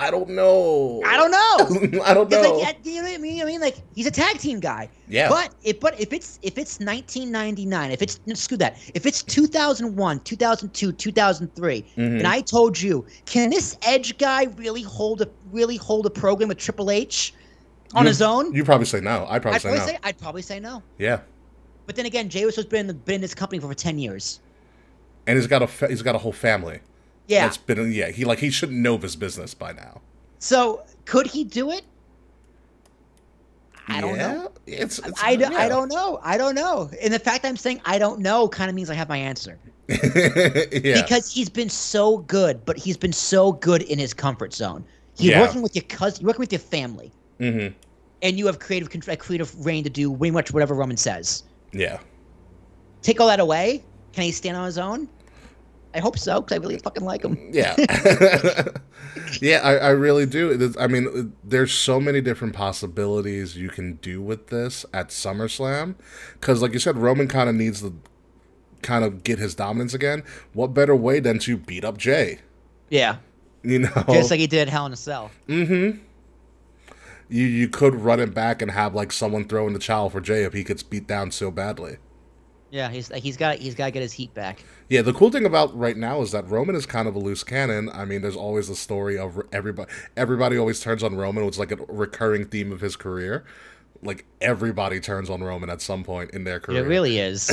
[SPEAKER 2] I don't know.
[SPEAKER 3] I don't know.
[SPEAKER 2] I don't know.
[SPEAKER 3] Like, you know what I mean? I mean, like, he's a tag team guy.
[SPEAKER 2] Yeah.
[SPEAKER 3] But if it's 1999, if it's screw that, if it's 2001, 2002, 2003, and I told you, can this Edge guy really hold a program with Triple H on his own?
[SPEAKER 2] You probably say no. I'd probably say no.
[SPEAKER 3] I'd probably say no.
[SPEAKER 2] Yeah.
[SPEAKER 3] But then again, Jey Uso's been in this company for over 10 years.
[SPEAKER 2] And he's got a whole family.
[SPEAKER 3] Yeah.
[SPEAKER 2] That's been he should know this business by now.
[SPEAKER 3] So could he do it? I don't know. I don't know. I don't know. And the fact I'm saying I don't know kind of means I have my answer.
[SPEAKER 2] Yeah.
[SPEAKER 3] Because he's been so good, but he's been so good in his comfort zone. He's working with your cousin, you're working with your family. And you have creative reign to do pretty much whatever Roman says.
[SPEAKER 2] Yeah.
[SPEAKER 3] Take all that away? Can he stand on his own? I hope so, because I really fucking like him.
[SPEAKER 2] Yeah. Yeah, I really do. I mean, there's so many different possibilities you can do with this at SummerSlam. Because, like you said, Roman kind of needs to kind of get his dominance again. What better way than to beat up Jey?
[SPEAKER 3] Yeah.
[SPEAKER 2] You know?
[SPEAKER 3] Just like he did Hell in a Cell.
[SPEAKER 2] Mm-hmm. You could run it back and have, like, someone throw in the towel for Jey if he gets beat down so badly.
[SPEAKER 3] Yeah, he's got to get his heat back.
[SPEAKER 2] Yeah, the cool thing about right now is that Roman is kind of a loose cannon. I mean, there's always the story of everybody always turns on Roman. It's like a recurring theme of his career. Like, everybody turns on Roman at some point in their career.
[SPEAKER 3] It really is.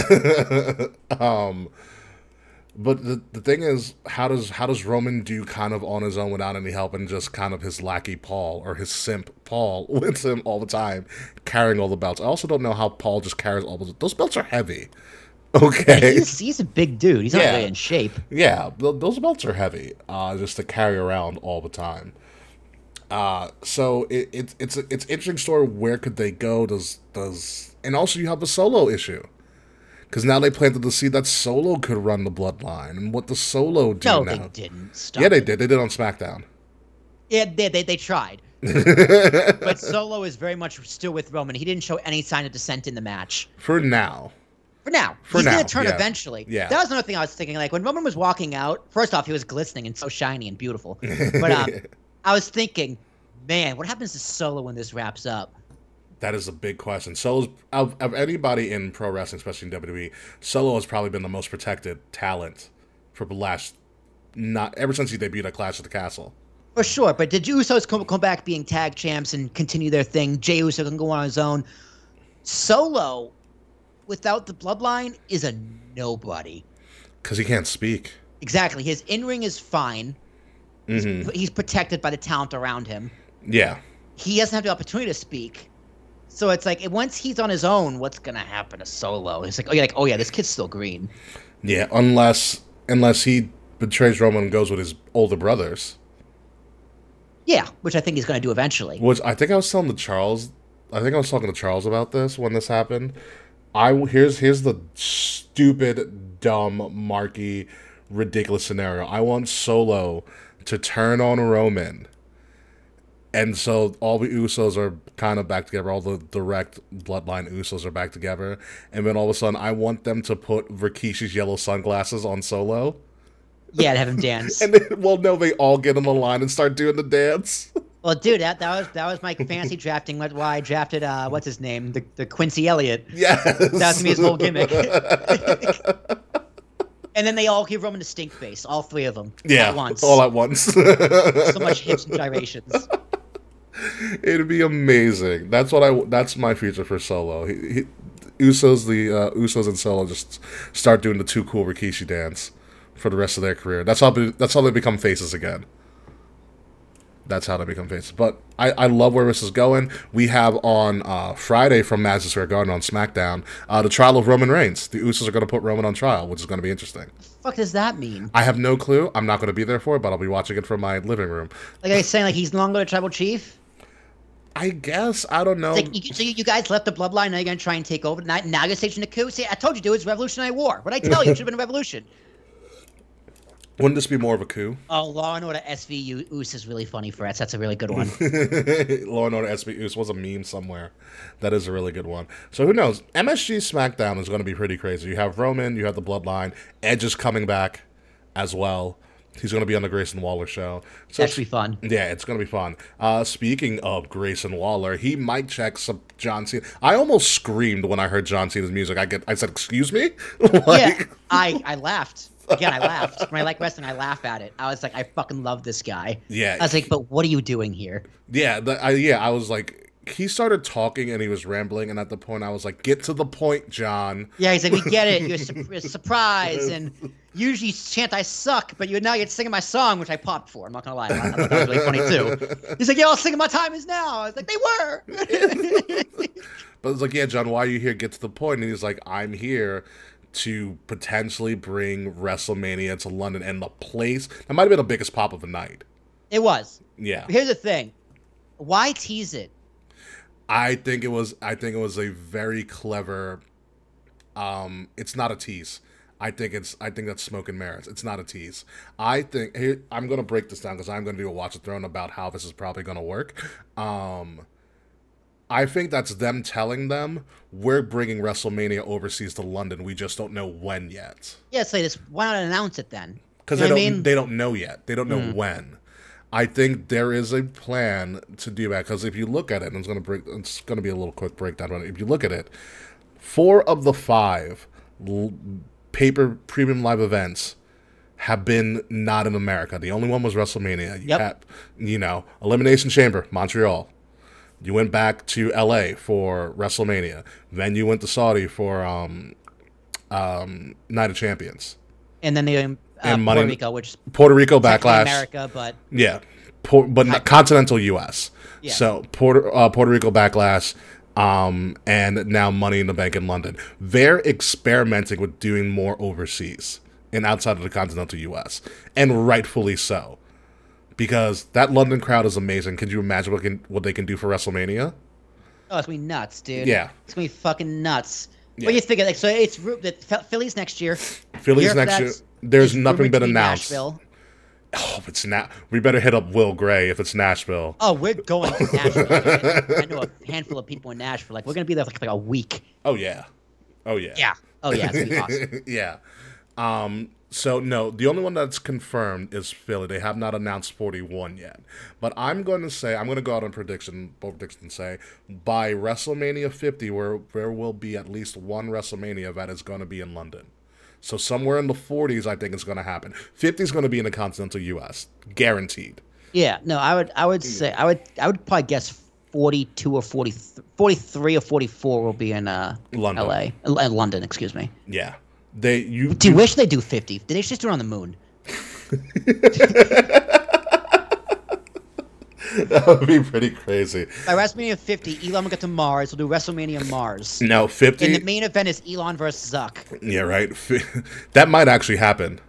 [SPEAKER 2] But the thing is, how does Roman do kind of on his own without any help, and just kind of his lackey Paul or his simp Paul with him all the time, carrying all the belts? I also don't know how Paul just carries all those belts are heavy. Okay,
[SPEAKER 3] he's a big dude. He's not really in shape.
[SPEAKER 2] Yeah, those belts are heavy, just to carry around all the time. So it's an interesting story. Where could they go? And also you have the Solo issue. Because now they planted the seed that Solo could run the bloodline. And what does Solo do now?
[SPEAKER 3] No, they didn't. Stop
[SPEAKER 2] yeah, they did. They did on SmackDown.
[SPEAKER 3] Yeah, they tried. But Solo is very much still with Roman. He didn't show any sign of dissent in the match.
[SPEAKER 2] For now.
[SPEAKER 3] He's going to turn eventually.
[SPEAKER 2] Yeah.
[SPEAKER 3] That was another thing I was thinking. Like, when Roman was walking out, first off, he was glistening and so shiny and beautiful. But I was thinking, man, what happens to Solo when this wraps up?
[SPEAKER 2] That is a big question. Solo's of anybody in pro wrestling, especially in WWE, Solo has probably been the most protected talent for the last ever since he debuted at Clash of the Castle.
[SPEAKER 3] For sure, but did Usos come back being tag champs and continue their thing? Jey Uso can go on his own. Solo, without the bloodline, is a nobody.
[SPEAKER 2] Because he can't speak.
[SPEAKER 3] Exactly. His in-ring is fine. He's protected by the talent around him.
[SPEAKER 2] Yeah.
[SPEAKER 3] He doesn't have the opportunity to speak. So it's like, once he's on his own, what's going to happen to Solo? It's like, oh yeah, this kid's still green. Yeah,
[SPEAKER 2] unless he betrays Roman and goes with his older brothers.
[SPEAKER 3] Yeah, which I think he's going to do eventually.
[SPEAKER 2] Which I think I was telling Charles. I think I was talking to Charles about this when this happened. Here's the stupid, dumb, marky, ridiculous scenario. I want Solo to turn on Roman. And so all the Usos are kind of back together. All the direct bloodline Usos are back together. And then all of a sudden, I want them to put Rikishi's yellow sunglasses on Solo.
[SPEAKER 3] Yeah, to have him dance.
[SPEAKER 2] And then, they all get on the line and start doing the dance.
[SPEAKER 3] Well, dude, that was my fantasy drafting. Why I drafted what's his name, the Quincy Elliott.
[SPEAKER 2] Yes,
[SPEAKER 3] that was me his whole gimmick. And then they all give Roman a stink face, all three of them.
[SPEAKER 2] Yeah,
[SPEAKER 3] at once.
[SPEAKER 2] all at once.
[SPEAKER 3] So much hips and gyrations.
[SPEAKER 2] It'd be amazing. That's my future for Solo. Usos and Solo just start doing the Too Cool Rikishi dance for the rest of their career. That's how they become faces again. That's how they become faces. But I love where this is going. We have on Friday from Madison Square Garden on SmackDown the trial of Roman Reigns. The Usos are going to put Roman on trial, which is going to be interesting.
[SPEAKER 3] What the fuck does that mean?
[SPEAKER 2] I have no clue. I'm not going to be there for it, but I'll be watching it from my living room.
[SPEAKER 3] Like I was saying, like he's no longer a tribal chief?
[SPEAKER 2] I guess. I don't know.
[SPEAKER 3] So you guys left the bloodline, now you're going to try and take over? Now you're staging a coup? See, I told you, dude, it's Revolutionary War. What'd I tell you? It should have been a revolution.
[SPEAKER 2] Wouldn't this be more of a coup?
[SPEAKER 3] Oh, Law & Order SVU Us is really funny for us. That's a really good one.
[SPEAKER 2] Law & Order SVU Us was a meme somewhere. That is a really good one. So who knows? MSG SmackDown is going to be pretty crazy. You have Roman, you have the Bloodline, Edge is coming back as well. He's going to be on the Grayson Waller show. So
[SPEAKER 3] That should be fun.
[SPEAKER 2] Yeah, it's going to be fun. Speaking of Grayson Waller, he might check some John Cena. I almost screamed when I heard John Cena's music. I said, "Excuse me?"
[SPEAKER 3] Yeah, I laughed. Again, I laughed. When I like wrestling, I laugh at it. I was like, I fucking love this guy.
[SPEAKER 2] Yeah.
[SPEAKER 3] I was like, but what are you doing here?
[SPEAKER 2] Yeah, I was like, he started talking and he was rambling, and at the point I was like, "Get to the point, John."
[SPEAKER 3] Yeah, he's like, we get it. You're surprised, and usually you chant "I suck," but now you're singing my song, which I popped for. I'm not gonna lie, I thought that was really funny too. He's like, "Yeah, I'll sing my time is now." I was like, "They were."
[SPEAKER 2] But it's like, "Yeah, John, why are you here? Get to the point." And he's like, "I'm here to potentially bring WrestleMania to London," and the place that might have been the biggest pop of the night.
[SPEAKER 3] It was.
[SPEAKER 2] Yeah.
[SPEAKER 3] But here's the thing: why tease it?
[SPEAKER 2] I think it was a very clever. It's not a tease. I think that's smoke and mirrors. It's not a tease. I think here I'm gonna break this down because I'm gonna do a Watch the Throne about how this is probably gonna work. I think that's them telling them we're bringing WrestleMania overseas to London. We just don't know when yet.
[SPEAKER 3] Yeah, say this. Why not announce it then?
[SPEAKER 2] Because they don't know yet. They don't know when. I think there is a plan to do that because if you look at it, and it's gonna be a little quick breakdown. But if you look at it, 4 of the 5 paper premium live events have been not in America. The only one was WrestleMania. You had, Elimination Chamber, Montreal. You went back to LA for WrestleMania. Then you went to Saudi for Night of Champions.
[SPEAKER 3] And then they Puerto Rico, which
[SPEAKER 2] Puerto Rico Backlash,
[SPEAKER 3] America, but
[SPEAKER 2] but continental U.S.
[SPEAKER 3] Yeah.
[SPEAKER 2] So Puerto Rico Backlash, and now Money in the Bank in London. They're experimenting with doing more overseas and outside of the continental U.S. and rightfully so, because that London crowd is amazing. Could you imagine what they can do for WrestleMania?
[SPEAKER 3] Oh, it's gonna be nuts, dude.
[SPEAKER 2] Yeah,
[SPEAKER 3] it's gonna be fucking nuts.
[SPEAKER 2] Yeah.
[SPEAKER 3] What do you think? Like, so it's that Philly's next year.
[SPEAKER 2] Philly's next year. There's nothing been announced.
[SPEAKER 3] Nashville.
[SPEAKER 2] Oh, if it's not, we better hit up Will Gray if it's Nashville.
[SPEAKER 3] Oh, we're going to Nashville. I know a handful of people in Nashville. Like, we're gonna be there for like a week.
[SPEAKER 2] Oh yeah.
[SPEAKER 3] Yeah. Oh yeah. It's gonna be awesome.
[SPEAKER 2] Yeah. So no, the only one that's confirmed is Philly. They have not announced 41 yet. But I'm going to go out on prediction and say by WrestleMania 50, there will be at least one WrestleMania that is going to be in London. So somewhere in the 40s, I think it's going to happen. 50 is going to be in the continental U.S. Guaranteed.
[SPEAKER 3] Yeah. No, I would say I would probably guess 42 or 43 or 44 will be in
[SPEAKER 2] London.
[SPEAKER 3] L.A. London, excuse me.
[SPEAKER 2] Yeah.
[SPEAKER 3] Do you wish they do 50? Did they just do it on the moon?
[SPEAKER 2] That would be pretty crazy.
[SPEAKER 3] By WrestleMania 50, Elon will get to Mars. We'll do WrestleMania Mars.
[SPEAKER 2] No, 50.
[SPEAKER 3] And the main event is Elon versus Zuck.
[SPEAKER 2] Yeah, right. That might actually happen.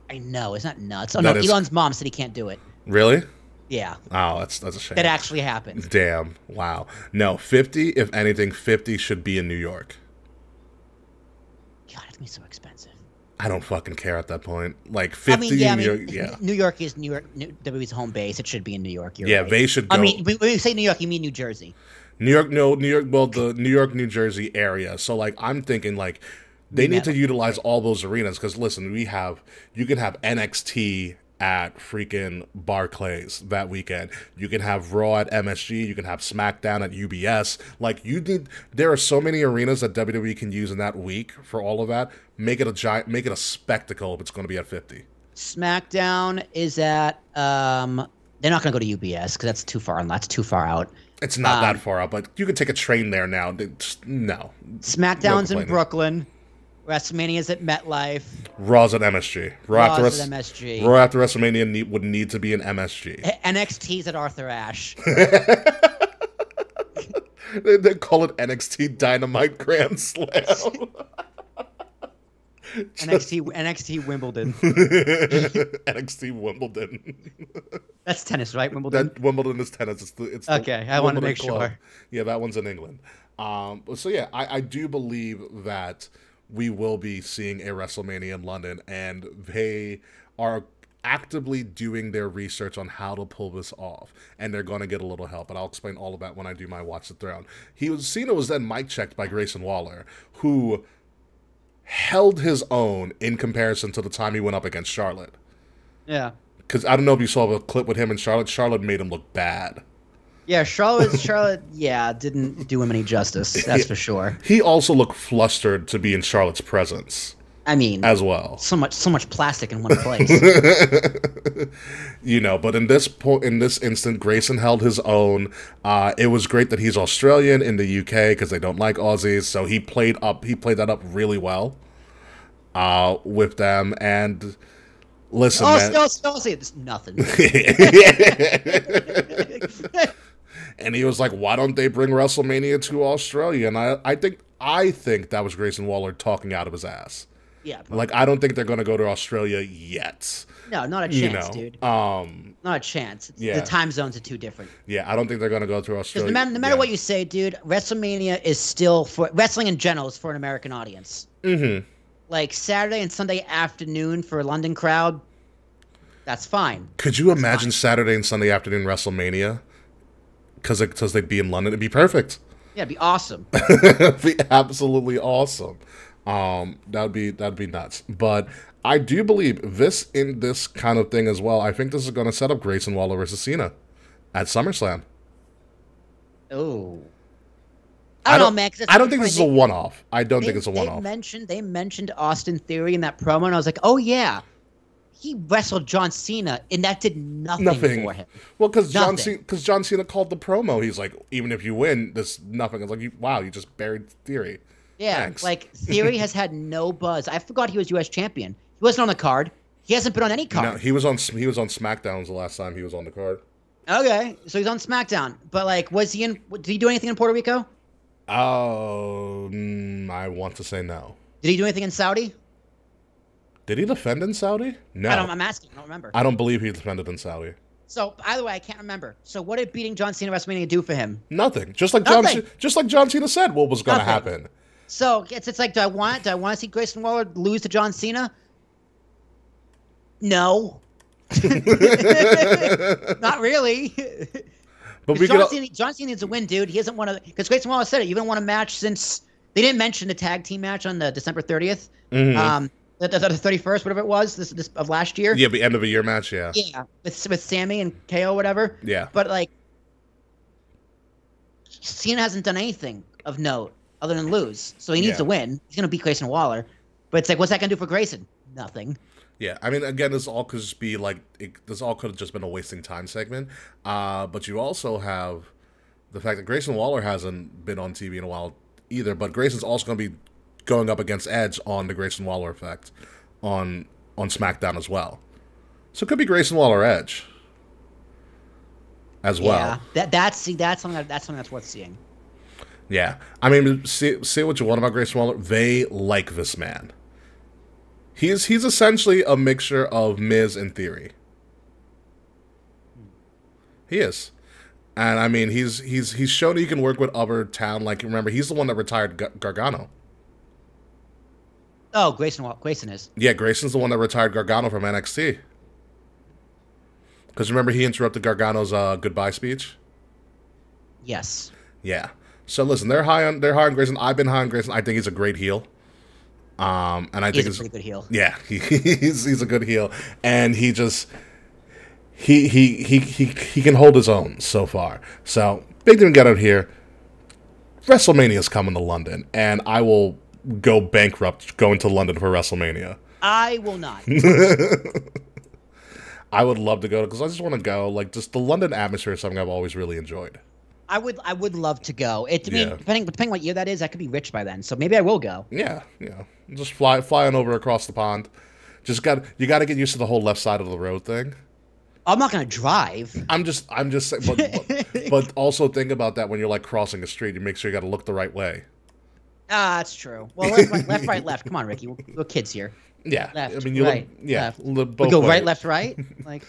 [SPEAKER 3] I know. Isn't that nuts? Oh, no. Elon's mom said he can't do it.
[SPEAKER 2] Really?
[SPEAKER 3] Yeah.
[SPEAKER 2] Oh, that's a shame.
[SPEAKER 3] That actually happened.
[SPEAKER 2] Damn. Wow. No, 50, if anything, 50 should be in New York.
[SPEAKER 3] God, it's going to be so expensive.
[SPEAKER 2] I don't fucking care at that point. Like 50 New York, yeah.
[SPEAKER 3] New York is WWE's home base. It should be in New York. You're right.
[SPEAKER 2] They should go.
[SPEAKER 3] I mean, when you say New York, you mean New Jersey.
[SPEAKER 2] New York, well, the New York, New Jersey area. So, like, I'm thinking, like, they need to utilize all those arenas. Because, listen, you can have NXT at freaking Barclays that weekend. You can have Raw at MSG. You can have SmackDown at UBS. Like, there are so many arenas that WWE can use in that week for all of that. Make it a spectacle if it's going to be at 50.
[SPEAKER 3] SmackDown is at, they're not going to go to UBS because that's too far, and that's too far out.
[SPEAKER 2] It's not that far out, but you could take a train there now. No.
[SPEAKER 3] SmackDown's in Brooklyn. WrestleMania's at MetLife.
[SPEAKER 2] Raw's at MSG. Raw after WrestleMania would need to be in MSG.
[SPEAKER 3] NXT's at Arthur Ashe.
[SPEAKER 2] They call it NXT Dynamite Grand Slam.
[SPEAKER 3] NXT Wimbledon.
[SPEAKER 2] NXT Wimbledon.
[SPEAKER 3] That's tennis, right? Wimbledon.
[SPEAKER 2] Wimbledon is tennis. It's
[SPEAKER 3] okay. I want to make
[SPEAKER 2] club.
[SPEAKER 3] sure.
[SPEAKER 2] Yeah, that one's in England. So yeah, I do believe that we will be seeing a WrestleMania in London, and they are actively doing their research on how to pull this off, and they're going to get a little help, but I'll explain all of that when I do my Watch the Throne. Cena was then mic checked by Grayson Waller, who held his own in comparison to the time he went up against Charlotte.
[SPEAKER 3] Yeah.
[SPEAKER 2] Because I don't know if you saw the clip with him and Charlotte. Charlotte made him look bad.
[SPEAKER 3] Yeah, Charlotte, didn't do him any justice. That's for sure.
[SPEAKER 2] He also looked flustered to be in Charlotte's presence.
[SPEAKER 3] I mean,
[SPEAKER 2] as well.
[SPEAKER 3] So much plastic in one place.
[SPEAKER 2] But in this instant, Grayson held his own. It was great that he's Australian in the UK because they don't like Aussies, so he played that up really well with them. And listen, man,
[SPEAKER 3] it's nothing.
[SPEAKER 2] And he was like, "Why don't they bring WrestleMania to Australia?" And I think that was Grayson Waller talking out of his ass.
[SPEAKER 3] Yeah.
[SPEAKER 2] Like, I don't think they're going to go to Australia yet.
[SPEAKER 3] No, not a chance, dude. Not a chance. The time zones are too different.
[SPEAKER 2] Yeah, I don't think they're going to go to Australia.
[SPEAKER 3] No matter what you say, dude, WrestleMania is still for wrestling in general is for an American audience.
[SPEAKER 2] Mm-hmm.
[SPEAKER 3] Like Saturday and Sunday afternoon for a London crowd, that's fine.
[SPEAKER 2] Could you imagine Saturday and Sunday afternoon WrestleMania? Because they'd be in London, it'd be perfect.
[SPEAKER 3] Yeah, it'd be awesome.
[SPEAKER 2] It'd be absolutely awesome. That'd be nuts. But I do believe in this kind of thing as well. I think this is going to set up Grayson Waller versus Cena at SummerSlam.
[SPEAKER 3] Oh, I don't know, man.
[SPEAKER 2] I don't think this is a one-off. I don't think it's a one-off.
[SPEAKER 3] They mentioned Austin Theory in that promo, and I was like, oh yeah, he wrestled John Cena, and that did nothing for him.
[SPEAKER 2] Well, because John Cena called the promo. He's like, even if you win, this nothing. It's like, wow, you just buried Theory.
[SPEAKER 3] Yeah,
[SPEAKER 2] thanks.
[SPEAKER 3] Like Theory has had no buzz. I forgot he was U.S. champion. He wasn't on the card. He hasn't been on any card.
[SPEAKER 2] No, he was on SmackDown the last time he was on the card.
[SPEAKER 3] Okay, so he's on SmackDown. But like, did he do anything in Puerto Rico?
[SPEAKER 2] Oh, I want to say no.
[SPEAKER 3] Did he do anything in Saudi?
[SPEAKER 2] Did he defend in Saudi? No.
[SPEAKER 3] I'm asking. I don't remember.
[SPEAKER 2] I don't believe he defended in Saudi.
[SPEAKER 3] So either way, I can't remember. So what did beating John Cena at WrestleMania do for him?
[SPEAKER 2] Nothing. Just like John Cena said, what was going to happen.
[SPEAKER 3] So it's like, do I want to see Grayson Waller lose to John Cena? No. Not really. But John Cena needs a win, dude. He hasn't won because Grayson Waller said it. You haven't won a match since they didn't mention the tag team match on the December 30th. Mm-hmm. The 31st, whatever it was, this of last year.
[SPEAKER 2] Yeah, the end of a year match, yeah.
[SPEAKER 3] Yeah, with Sammy and KO, whatever.
[SPEAKER 2] Yeah.
[SPEAKER 3] But like, Cena hasn't done anything of note other than lose, so he needs to win. He's gonna beat Grayson Waller, but it's like, what's that gonna do for Grayson? Nothing.
[SPEAKER 2] Yeah, I mean, again, this all could just be like this all could have just been a wasting time segment. But you also have the fact that Grayson Waller hasn't been on TV in a while either. But Grayson's also going to be going up against Edge on the Grayson Waller effect on SmackDown as well. So it could be Grayson Waller Edge as well.
[SPEAKER 3] Yeah, that's something that's worth seeing.
[SPEAKER 2] Yeah, I mean, say what you want about Grayson Waller. They like this man. He's essentially a mixture of Miz and Theory. He is. And I mean, he's shown he can work with other talent. Like, remember, he's the one that retired Gargano.
[SPEAKER 3] Oh, Grayson is.
[SPEAKER 2] Yeah, Grayson's the one that retired Gargano from NXT. Because remember, he interrupted Gargano's goodbye speech.
[SPEAKER 3] Yes.
[SPEAKER 2] Yeah. So listen, they're high on Grayson. I've been high on Grayson. I think he's a great heel. And I think
[SPEAKER 3] he's a pretty good heel.
[SPEAKER 2] Yeah, he's a good heel, and he can hold his own so far. So big thing to get out here. WrestleMania is coming to London, and I will go bankrupt going to London for WrestleMania.
[SPEAKER 3] I will not.
[SPEAKER 2] I would love to go because I just want to go. Like, just the London atmosphere is something I've always really enjoyed.
[SPEAKER 3] I would love to go. Depending what year that is, I could be rich by then. So maybe I will go.
[SPEAKER 2] Yeah. Just flying over across the pond. You got to get used to the whole left side of the road thing.
[SPEAKER 3] I'm not gonna drive.
[SPEAKER 2] I'm just saying, but also think about that when you're like crossing a street. You make sure you got to look the right way.
[SPEAKER 3] That's true. Well, left, right, left. Come on, Ricky. We're kids here.
[SPEAKER 2] Yeah,
[SPEAKER 3] left,
[SPEAKER 2] I mean, you
[SPEAKER 3] right,
[SPEAKER 2] left.
[SPEAKER 3] We go
[SPEAKER 2] ways.
[SPEAKER 3] right, left, right, like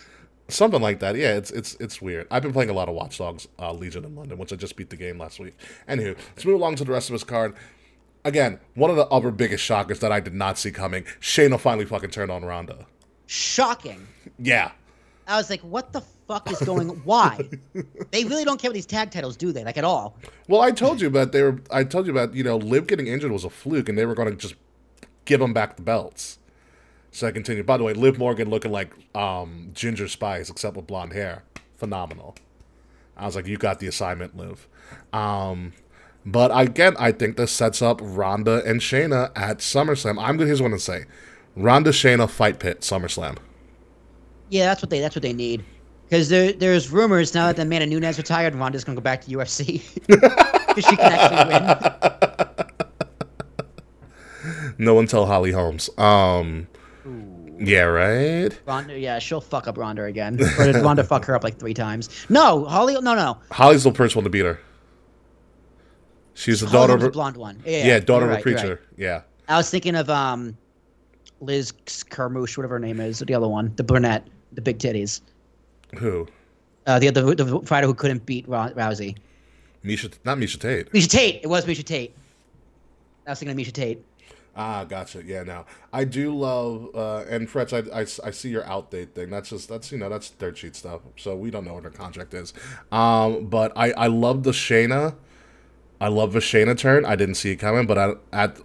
[SPEAKER 2] something like that. Yeah, it's weird. I've been playing a lot of Watch Dogs Legion in London, which I just beat the game last week. Anywho, let's move along to the rest of this card. Again, one of the other biggest shockers that I did not see coming. Shayna finally fucking turned on Ronda.
[SPEAKER 3] Shocking.
[SPEAKER 2] Yeah.
[SPEAKER 3] I was like, what the fuck is going on? Why? They really don't care about these tag titles, do they? Like, at all?
[SPEAKER 2] Well, I told you about, Liv getting injured was a fluke, and they were going to just give them back the belts. So I continue. By the way, Liv Morgan looking like Ginger Spice, except with blonde hair. Phenomenal. I was like, you got the assignment, Liv. But again, I think this sets up Ronda and Shayna at SummerSlam. Here's what I'm gonna say: Ronda, Shayna, fight pit, SummerSlam.
[SPEAKER 3] Yeah, that's what they need. Because there's rumors now that Amanda Nunes retired, Ronda's gonna go back to UFC because she can actually win.
[SPEAKER 2] No one tell Holly Holmes. Yeah, right.
[SPEAKER 3] Ronda, yeah, she'll fuck up Ronda again. Or did Ronda fuck her up like 3 times? No, Holly, no.
[SPEAKER 2] Holly's the first one to beat her. She's the daughter of
[SPEAKER 3] the blonde one.
[SPEAKER 2] Yeah, daughter of a
[SPEAKER 3] right,
[SPEAKER 2] preacher.
[SPEAKER 3] right.
[SPEAKER 2] Yeah.
[SPEAKER 3] I was thinking of Liz Carmouche, whatever her name is, the other one, the brunette, the big titties.
[SPEAKER 2] Who?
[SPEAKER 3] The fighter who couldn't beat Rousey.
[SPEAKER 2] Not Misha Tate.
[SPEAKER 3] Misha Tate. It was Misha Tate. I was thinking of Misha Tate.
[SPEAKER 2] Ah, gotcha. Yeah, now I do love and Fretch. I see your outdate thing. That's dirt sheet stuff. So we don't know what her contract is. But I love the Shayna. I love the Shayna turn. I didn't see it coming, but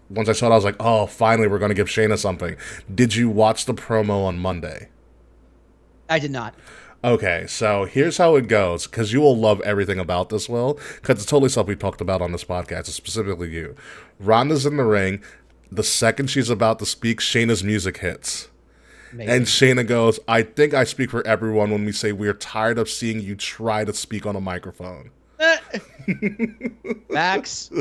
[SPEAKER 2] once I saw it, I was like, oh, finally we're gonna give Shayna something. Did you watch the promo on Monday?
[SPEAKER 3] I did not.
[SPEAKER 2] Okay, so here's how it goes, because you will love everything about this, Will, because it's totally stuff we talked about on this podcast, specifically you. Ronda's in the ring. The second she's about to speak, Shayna's music hits. Amazing. And Shayna goes, I think I speak for everyone when we say we're tired of seeing you try to speak on a microphone.
[SPEAKER 3] Facts.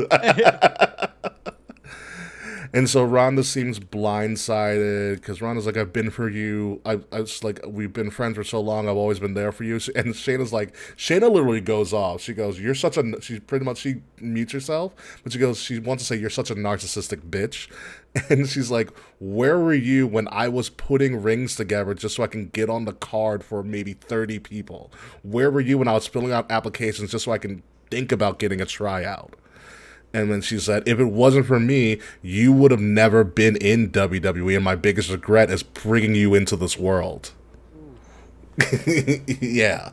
[SPEAKER 2] And so Ronda seems blindsided because Ronda's like, I've been for you. I was like, we've been friends for so long. I've always been there for you. And Shayna's like, Shayna literally goes off. She goes, she mutes herself, but she wants to say, you're such a narcissistic bitch. And she's like, where were you when I was putting rings together just so I can get on the card for maybe 30 people? Where were you when I was filling out applications just so I can think about getting a tryout? And then she said, if it wasn't for me, you would have never been in WWE, and my biggest regret is bringing you into this world. Yeah.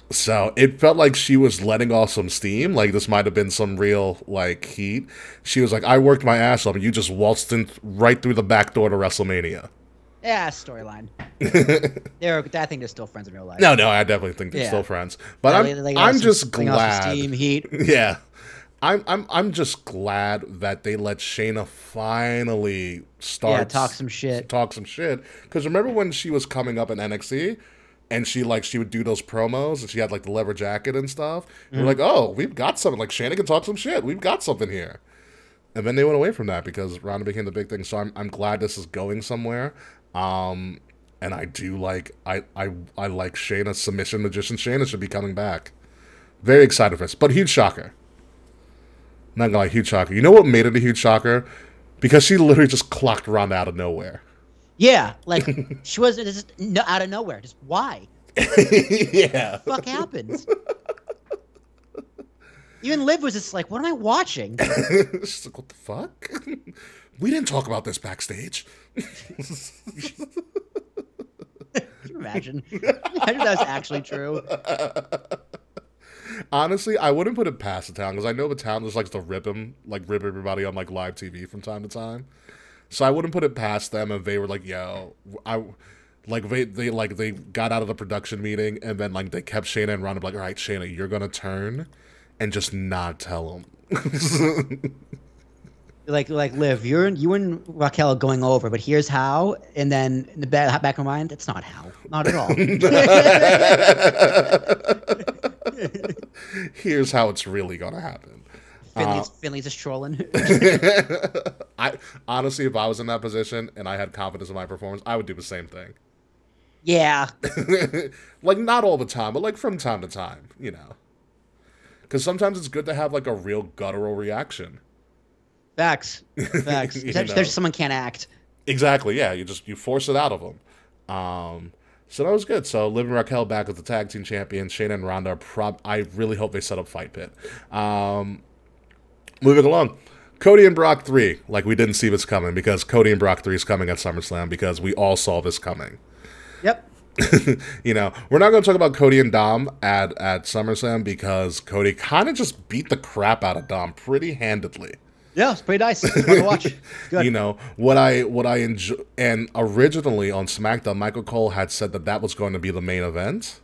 [SPEAKER 2] So it felt like she was letting off some steam. Like this might have been some real like heat. She was like, I worked my ass off, and you just waltzed in right through the back door to WrestleMania.
[SPEAKER 3] Yeah, storyline. I think they're still friends in real life.
[SPEAKER 2] No, I definitely think they're still friends. But I'm just glad.
[SPEAKER 3] Steam, heat.
[SPEAKER 2] Yeah. I'm just glad that they let Shayna finally start
[SPEAKER 3] talk some shit.
[SPEAKER 2] Because remember when she was coming up in NXT and she would do those promos and she had like the leather jacket and stuff. We're like, oh, we've got something. Like Shayna can talk some shit. We've got something here. And then they went away from that because Ronda became the big thing. So I'm glad this is going somewhere. And I do like I like Shayna's submission magician. Shayna should be coming back. Very excited for this, but huge shocker. Not gonna lie, huge shocker. You know what made it a huge shocker? Because she literally just clocked Ronda out of nowhere.
[SPEAKER 3] Yeah, like she was just out of nowhere. Just why?
[SPEAKER 2] Yeah.
[SPEAKER 3] What the fuck happens? Even Liv was just like, what am I watching?
[SPEAKER 2] She's like, what the fuck? We didn't talk about this backstage.
[SPEAKER 3] Can you imagine? Imagine that was actually true.
[SPEAKER 2] Honestly, I wouldn't put it past the town because I know the town just likes to rip everybody on like live TV from time to time. So I wouldn't put it past them if they were like, "Yo, they got out of the production meeting and then like they kept Shayna and Ronda like, all right, Shayna, you're gonna turn and just not tell them."
[SPEAKER 3] like Liv, you and Raquel are going over, but here's how, and then in the back of my mind, that's not how, not at all.
[SPEAKER 2] Here's how it's really gonna happen.
[SPEAKER 3] Finley's just trolling.
[SPEAKER 2] I honestly, if I was in that position and I had confidence in my performance, I would do the same thing.
[SPEAKER 3] Yeah.
[SPEAKER 2] Like not all the time, but like from time to time, you know. Because sometimes it's good to have like a real guttural reaction.
[SPEAKER 3] Facts. Especially someone can't act.
[SPEAKER 2] Exactly. Yeah. You force it out of them. So that was good. So Liv and Raquel back as the tag team champions. Shayna and Ronda I really hope they set up Fight Pit. Moving along. Cody and Brock 3. Like we didn't see this coming because Cody and Brock 3 is coming at SummerSlam because we all saw this coming.
[SPEAKER 3] Yep.
[SPEAKER 2] You know, we're not going to talk about Cody and Dom at SummerSlam because Cody kind of just beat the crap out of Dom pretty handedly.
[SPEAKER 3] Yeah, it's pretty nice. It's fun to watch. Good.
[SPEAKER 2] You know, what I enjoy, and originally on SmackDown, Michael Cole had said that was going to be the main event.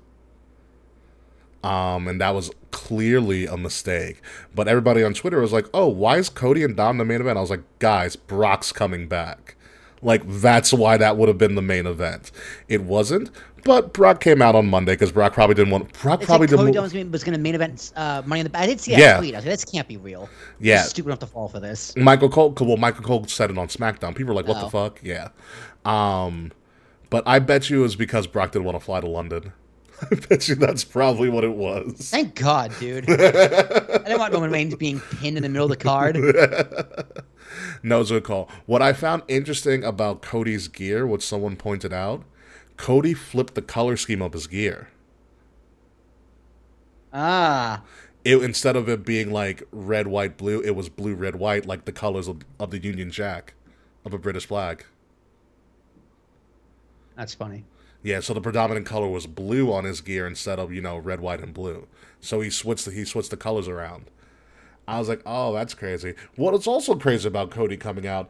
[SPEAKER 2] And that was clearly a mistake. But everybody on Twitter was like, "Oh, why is Cody and Dom the main event?" I was like, "Guys, Brock's coming back. Like, that's why that would have been the main event." It wasn't. But Brock came out on Monday because Brock probably didn't want. Brock probably didn't.
[SPEAKER 3] Cody was going to main event Money in the Bank. I did see that tweet. I was like, this can't be real.
[SPEAKER 2] Yeah,
[SPEAKER 3] He's stupid enough to fall for this.
[SPEAKER 2] Michael Cole said it on SmackDown. People were like, "What the fuck?" Yeah. But I bet you it was because Brock didn't want to fly to London. I bet you that's probably what it was.
[SPEAKER 3] Thank God, dude. I didn't want Roman Reigns being pinned in the middle of the card.
[SPEAKER 2] No, it's a good call. What I found interesting about Cody's gear, what someone pointed out, Cody flipped the color scheme of his gear. Instead of it being like red, white, blue, it was blue, red, white, like the colors of the Union Jack of a British flag.
[SPEAKER 3] That's funny.
[SPEAKER 2] Yeah, so the predominant color was blue on his gear instead of, red, white, and blue. So he switched the colors around. I was like, oh, that's crazy. What is also crazy about Cody coming out,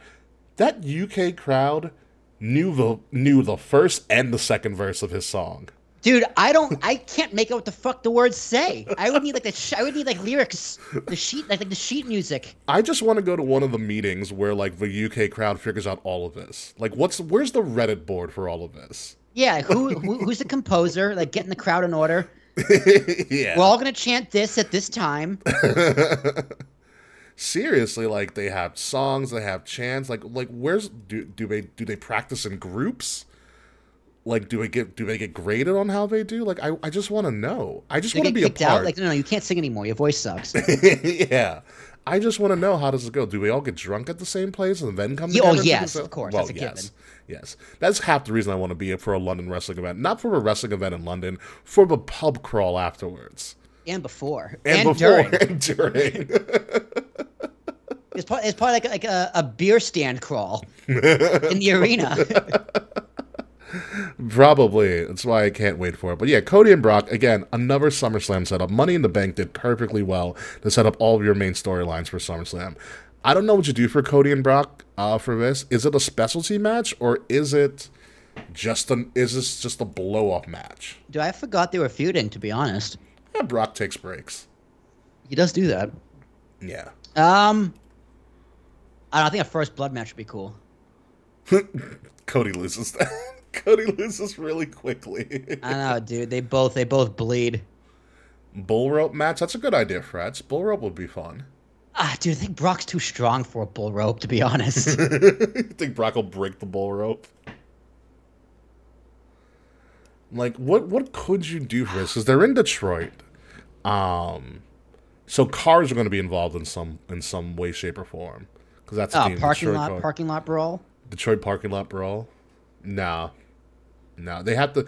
[SPEAKER 2] that UK crowd knew the first and the second verse of his song.
[SPEAKER 3] Dude, I can't make out what the fuck the words say. I would need like lyrics, the sheet music.
[SPEAKER 2] I just want to go to one of the meetings where like the UK crowd figures out all of this. Like, where's the Reddit board for all of this?
[SPEAKER 3] Yeah, who's the composer? Like, getting the crowd in order.
[SPEAKER 2] Yeah,
[SPEAKER 3] we're all gonna chant this at this time.
[SPEAKER 2] Seriously, like they have songs, they have chants. Like where's do they practice in groups? Like, do they get graded on how they do? Like, I just want to know. I just want to be a part.
[SPEAKER 3] Out? Like, no, you can't sing anymore. Your voice sucks.
[SPEAKER 2] Yeah. I just want to know, how does it go? Do we all get drunk at the same place and then come together?
[SPEAKER 3] Oh, yes, of course.
[SPEAKER 2] Well,
[SPEAKER 3] that's a given.
[SPEAKER 2] Yes. That's half the reason I want to be for a London wrestling event. Not for a wrestling event in London, for the pub crawl afterwards.
[SPEAKER 3] And before.
[SPEAKER 2] And
[SPEAKER 3] during. It's probably like a beer stand crawl in the arena.
[SPEAKER 2] Probably. That's why I can't wait for it. But yeah, Cody and Brock, again, another SummerSlam setup. Money in the Bank did perfectly well to set up all of your main storylines for SummerSlam. I don't know what you do for Cody and Brock for this. Is it a specialty match, or is this just a blow-off match?
[SPEAKER 3] Dude, I forgot they were feuding, to be honest.
[SPEAKER 2] Yeah, Brock takes breaks.
[SPEAKER 3] He does do that.
[SPEAKER 2] Yeah.
[SPEAKER 3] I don't know, I think a first blood match would be cool.
[SPEAKER 2] Cody loses that. Cody loses really quickly.
[SPEAKER 3] I know, dude. They both bleed.
[SPEAKER 2] Bull rope match? That's a good idea, Frets. Bull rope would be fun.
[SPEAKER 3] Dude, I think Brock's too strong for a bull rope, to be honest.
[SPEAKER 2] You think Brock will break the bull rope? Like, what could you do for this? Because they're in Detroit. So cars are going to be involved in some way, shape, or form. Because that's a team.
[SPEAKER 3] Parking lot brawl?
[SPEAKER 2] Detroit parking lot brawl? No, they have to.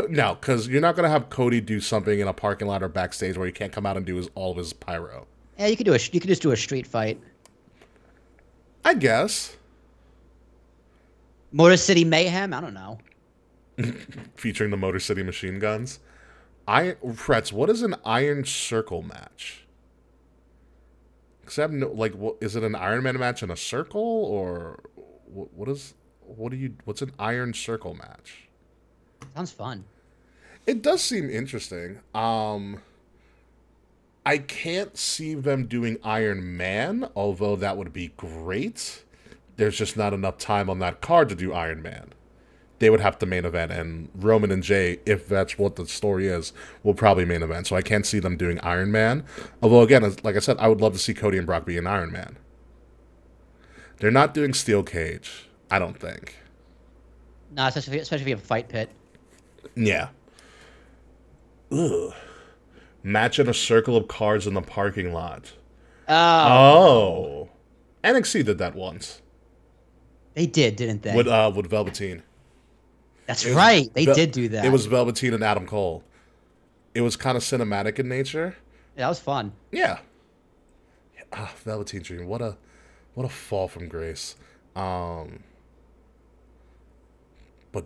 [SPEAKER 2] No, because you're not gonna have Cody do something in a parking lot or backstage where he can't come out and do all of his pyro.
[SPEAKER 3] Yeah, you could just do a street fight.
[SPEAKER 2] I guess.
[SPEAKER 3] Motor City Mayhem. I don't know.
[SPEAKER 2] Featuring the Motor City Machine Guns. Frets, what is an Iron Circle match? Because I have no, like, is it an Iron Man match in a circle, or what's an Iron Circle match?
[SPEAKER 3] Sounds fun.
[SPEAKER 2] It does seem interesting. I can't see them doing Iron Man, although that would be great. There's just not enough time on that card to do Iron Man. They would have to main event, and Roman and Jay, if that's what the story is, will probably main event. So I can't see them doing Iron Man. Although, again, like I said, I would love to see Cody and Brock be an Iron Man. They're not doing Steel Cage, I don't think.
[SPEAKER 3] No, especially if you have a fight pit.
[SPEAKER 2] Yeah. Ugh. Match in a circle of cards in the parking lot. Oh. NXT did that once.
[SPEAKER 3] They did, didn't they?
[SPEAKER 2] With Velveteen.
[SPEAKER 3] That's right. They did do that.
[SPEAKER 2] It was Velveteen and Adam Cole. It was kind of cinematic in nature.
[SPEAKER 3] Yeah, that was fun.
[SPEAKER 2] Yeah. Velveteen Dream. What a fall from grace. But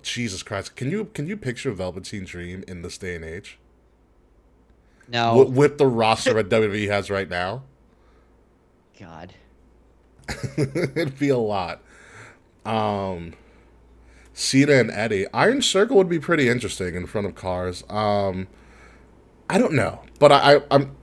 [SPEAKER 2] Jesus Christ, can you picture Velveteen Dream in this day and age?
[SPEAKER 3] No.
[SPEAKER 2] With the roster that WWE has right now?
[SPEAKER 3] God.
[SPEAKER 2] It'd be a lot. Cena and Eddie. Iron Circle would be pretty interesting in front of cars. I don't know, but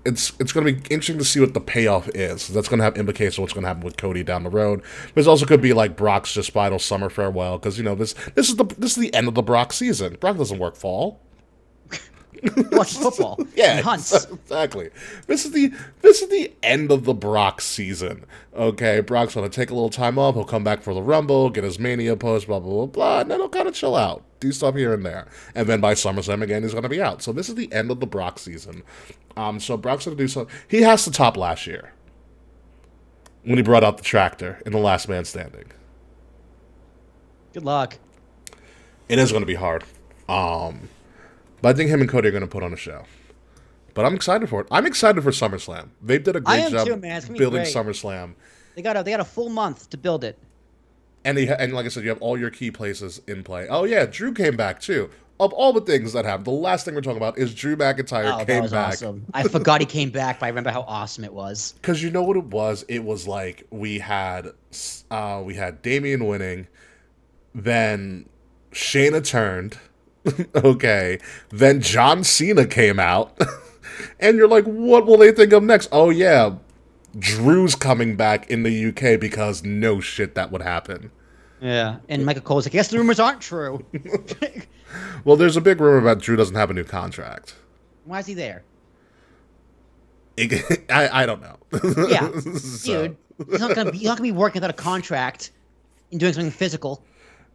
[SPEAKER 2] it's going to be interesting to see what the payoff is. That's going to have implications on what's going to happen with Cody down the road. But it also could be like Brock's just final summer farewell, because this is the end of the Brock season. Brock doesn't work fall.
[SPEAKER 3] Watch football.
[SPEAKER 2] Yeah,
[SPEAKER 3] and hunts.
[SPEAKER 2] Exactly. This is the end of the Brock season. Okay, Brock's gonna take a little time off. He'll come back for the Rumble, get his Mania post, blah blah blah blah, and then he'll kind of chill out, do stuff here and there, and then by SummerSlam again he's gonna be out. So this is the end of the Brock season. So Brock's gonna do something. He has to top last year when he brought out the tractor in the Last Man Standing.
[SPEAKER 3] Good luck.
[SPEAKER 2] It is gonna be hard. But I think him and Cody are going to put on a show. But I'm excited for it. I'm excited for SummerSlam. They did a great job building SummerSlam.
[SPEAKER 3] They got a full month to build it.
[SPEAKER 2] And like I said, you have all your key places in play. Oh yeah, Drew came back too. Of all the things that happened, the last thing we're talking about is Drew McIntyre came back.
[SPEAKER 3] Awesome. I forgot he came back, but I remember how awesome it was.
[SPEAKER 2] Because you know what it was? It was like we had Damien winning, then Shayna turned. Okay, then John Cena came out, and you're like, what will they think of next? Oh yeah, Drew's coming back in the UK, because no shit that would happen.
[SPEAKER 3] Yeah, and Michael Cole's like, I guess the rumors aren't true.
[SPEAKER 2] Well, there's a big rumor about Drew doesn't have a new contract.
[SPEAKER 3] Why is he there?
[SPEAKER 2] I don't know.
[SPEAKER 3] Yeah, dude, he's not gonna be working without a contract and doing something physical.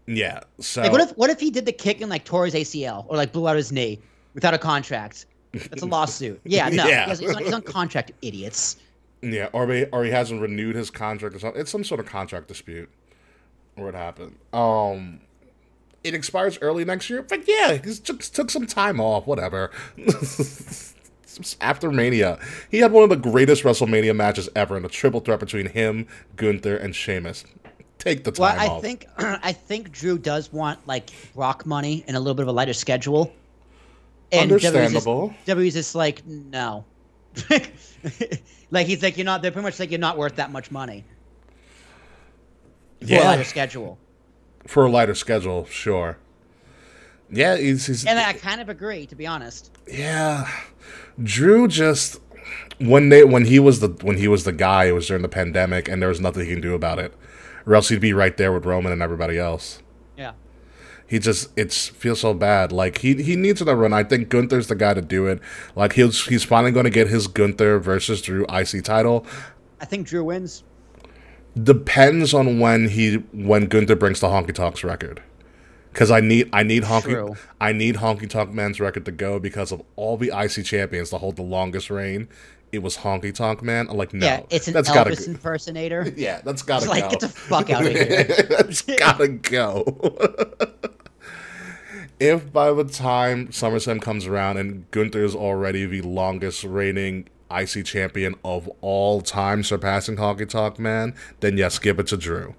[SPEAKER 2] Yeah. So
[SPEAKER 3] like, what if he did the kick and like tore his ACL or like blew out his knee without a contract? That's a lawsuit. Yeah, no, yeah. He's on contract, idiots.
[SPEAKER 2] Yeah, or he hasn't renewed his contract or something. It's some sort of contract dispute. Or what happened? It expires early next year, but yeah, he just took some time off. Whatever. After Mania, he had one of the greatest WrestleMania matches ever in a triple threat between him, Gunther, and Sheamus. Take the time off.
[SPEAKER 3] I think Drew does want like Brock money and a little bit of a lighter schedule. And
[SPEAKER 2] understandable.
[SPEAKER 3] WWE's just like, no. Like he's like, they're pretty much like, you're not worth that much money. For a lighter schedule. For
[SPEAKER 2] a lighter schedule, sure. Yeah, he's
[SPEAKER 3] and I kind of agree, to be honest.
[SPEAKER 2] Yeah. Drew just when he was the guy, it was during the pandemic and there was nothing he can do about it. Or else he'd be right there with Roman and everybody else.
[SPEAKER 3] Yeah.
[SPEAKER 2] It feels so bad. Like he needs another run. I think Gunther's the guy to do it. Like he's finally going to get his Gunther versus Drew IC title.
[SPEAKER 3] I think Drew wins.
[SPEAKER 2] Depends on when Gunther brings the Honky Tonks record. Because I need Honky Tonk Man's record to go, because of all the IC champions to hold the longest reign. It was Honky Tonk Man. I'm like, no. Yeah,
[SPEAKER 3] it's an Elvis impersonator.
[SPEAKER 2] Yeah, that's gotta go.
[SPEAKER 3] Like, get the fuck out of here.
[SPEAKER 2] That's gotta go. If by the time SummerSlam comes around and Gunther is already the longest reigning IC champion of all time, surpassing Honky Tonk Man, then yes, give it to Drew.